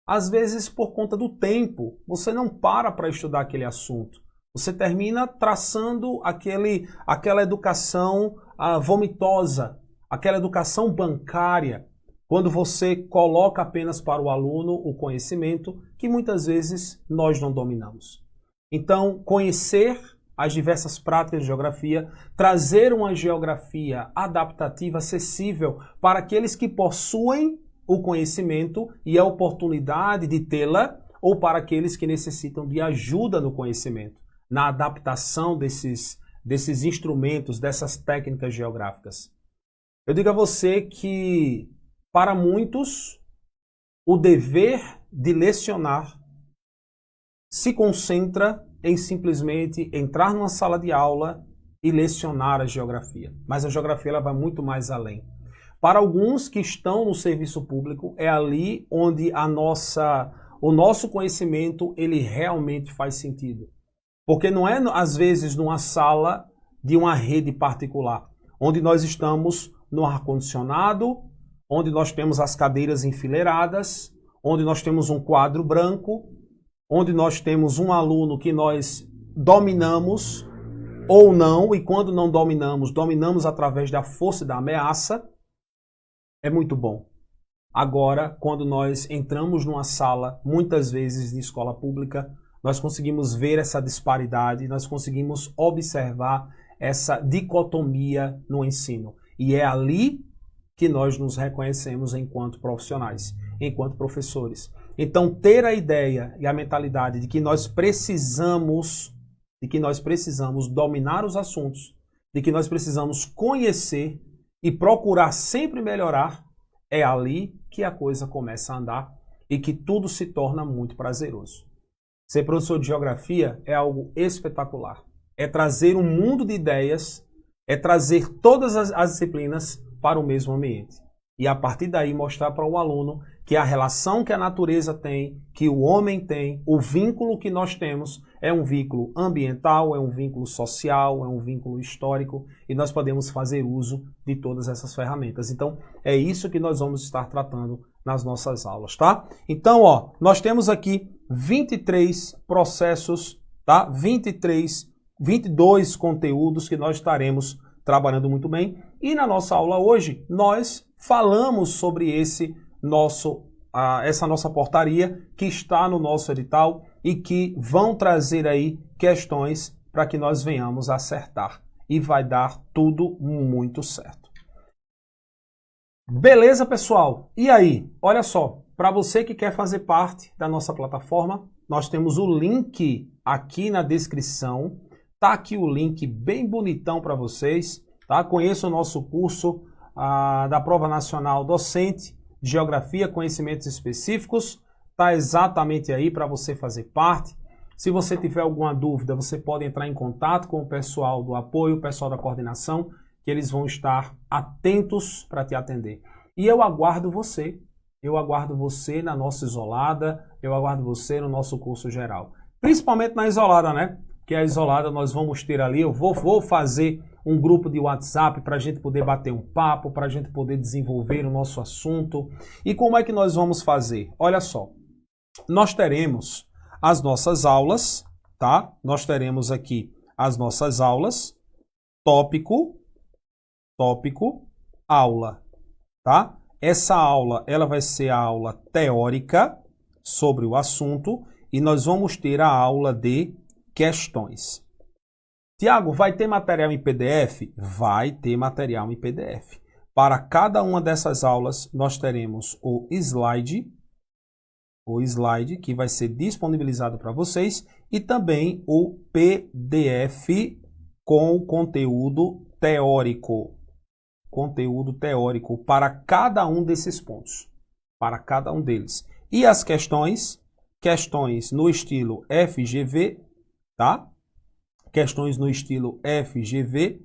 Às vezes por conta do tempo, você não para estudar aquele assunto. Você termina traçando aquela educação vomitosa, aquela educação bancária, quando você coloca apenas para o aluno o conhecimento que muitas vezes nós não dominamos. Então, conhecer as diversas práticas de geografia, trazer uma geografia adaptativa, acessível para aqueles que possuem o conhecimento e a oportunidade de tê-la, ou para aqueles que necessitam de ajuda no conhecimento, na adaptação desses instrumentos, dessas técnicas geográficas. Eu digo a você que, para muitos, o dever de lecionar se concentra em simplesmente entrar numa sala de aula e lecionar a geografia. Mas a geografia ela vai muito mais além. Para alguns que estão no serviço público, é ali onde o nosso conhecimento ele realmente faz sentido. Porque não é, às vezes, numa sala de uma rede particular, onde nós estamos no ar-condicionado, onde nós temos as cadeiras enfileiradas, onde nós temos um quadro branco, onde nós temos um aluno que nós dominamos ou não, e quando não dominamos através da força e da ameaça, é muito bom. Agora, quando nós entramos numa sala, muitas vezes de escola pública, nós conseguimos ver essa disparidade, nós conseguimos observar essa dicotomia no ensino. E é ali que nós nos reconhecemos enquanto profissionais, enquanto professores. Então, ter a ideia e a mentalidade de que nós precisamos dominar os assuntos, de que nós precisamos conhecer e procurar sempre melhorar, é ali que a coisa começa a andar e que tudo se torna muito prazeroso. Ser professor de geografia é algo espetacular. É trazer um mundo de ideias, é trazer todas as disciplinas para o mesmo ambiente. E a partir daí mostrar para o aluno que a relação que a natureza tem, que o homem tem, o vínculo que nós temos é um vínculo ambiental, é um vínculo social, é um vínculo histórico e nós podemos fazer uso de todas essas ferramentas. Então é isso que nós vamos estar tratando nas nossas aulas, tá? Então, ó, nós temos aqui 23 processos, tá? 22 conteúdos que nós estaremos trabalhando muito bem. E na nossa aula hoje, nós falamos sobre essa nossa portaria que está no nosso edital e que vão trazer aí questões para que nós venhamos acertar. E vai dar tudo muito certo. Beleza, pessoal? E aí, olha só, para você que quer fazer parte da nossa plataforma, nós temos o link aqui na descrição. Tá aqui o link bem bonitão para vocês. Tá? Conheça o nosso curso da Prova Nacional Docente de Geografia, Conhecimentos Específicos. Está exatamente aí para você fazer parte. Se você tiver alguma dúvida, você pode entrar em contato com o pessoal do apoio, o pessoal da coordenação, que eles vão estar atentos para te atender. E eu aguardo você na nossa isolada, eu aguardo você no nosso curso geral. Principalmente na isolada, né? Que a isolada nós vamos ter ali, eu vou fazer um grupo de WhatsApp para a gente poder bater um papo, para a gente poder desenvolver o nosso assunto. E como é que nós vamos fazer? Olha só, nós teremos as nossas aulas, tá? Nós teremos aqui as nossas aulas, tópico, aula, tá? Essa aula, ela vai ser a aula teórica sobre o assunto e nós vamos ter a aula de questões. Tiago, vai ter material em PDF? Vai ter material em PDF. Para cada uma dessas aulas, nós teremos o slide que vai ser disponibilizado para vocês e também o PDF com conteúdo teórico. Conteúdo teórico para cada um desses pontos. Para cada um deles. E as questões no estilo FGV, tá? Questões no estilo FGV,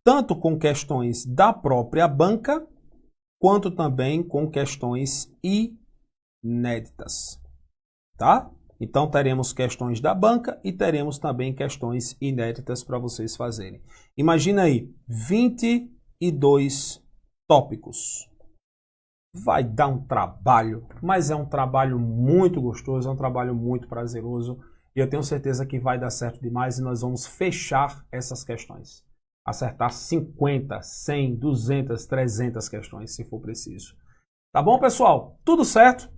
tanto com questões da própria banca, quanto também com questões inéditas, tá? Então teremos questões da banca e teremos também questões inéditas para vocês fazerem. Imagina aí, 22 tópicos. Vai dar um trabalho, mas é um trabalho muito gostoso, é um trabalho muito prazeroso. E eu tenho certeza que vai dar certo demais e nós vamos fechar essas questões. Acertar 50, 100, 200, 300 questões, se for preciso. Tá bom, pessoal? Tudo certo?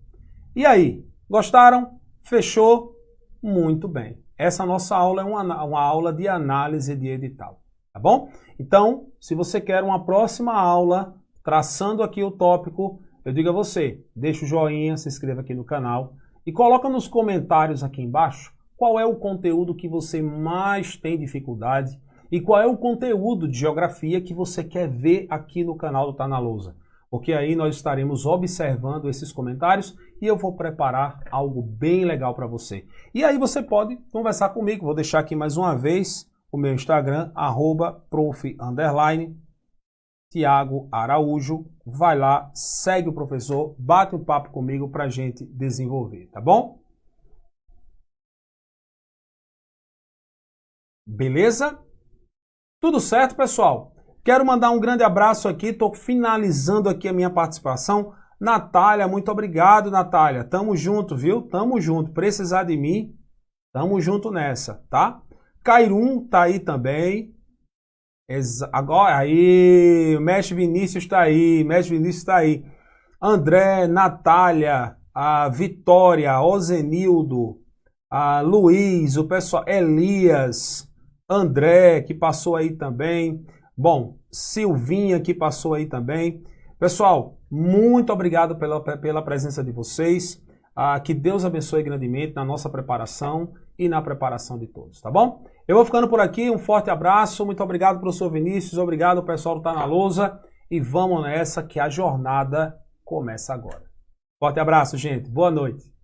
E aí, gostaram? Fechou? Muito bem. Essa nossa aula é uma aula de análise de edital. Tá bom? Então, se você quer uma próxima aula, traçando aqui o tópico, eu digo a você, deixa o joinha, se inscreva aqui no canal e coloca nos comentários aqui embaixo qual é o conteúdo que você mais tem dificuldade e qual é o conteúdo de geografia que você quer ver aqui no canal do Tá na Lousa. Porque aí nós estaremos observando esses comentários e eu vou preparar algo bem legal para você. E aí você pode conversar comigo, vou deixar aqui mais uma vez o meu Instagram, @prof_Tiago Araújo. Vai lá, segue o professor, bate um papo comigo para a gente desenvolver, tá bom? Beleza? Tudo certo, pessoal? Quero mandar um grande abraço aqui, estou finalizando aqui a minha participação. Natália, muito obrigado, Natália. Tamo junto, viu? Tamo junto. Precisar de mim, tamo junto nessa, tá? Cairum tá aí também. Agora aí, o Mestre Vinícius tá aí, André, Natália, a Vitória, Ozenildo, a Luiz, o pessoal, Elias, André, que passou aí também. Bom, Silvinha, que passou aí também. Pessoal, muito obrigado pela presença de vocês. Que Deus abençoe grandemente na nossa preparação e na preparação de todos, tá bom? Eu vou ficando por aqui, um forte abraço, muito obrigado professor Vinícius, obrigado pessoal do Tá na Lousa e vamos nessa que a jornada começa agora. Forte abraço, gente, boa noite.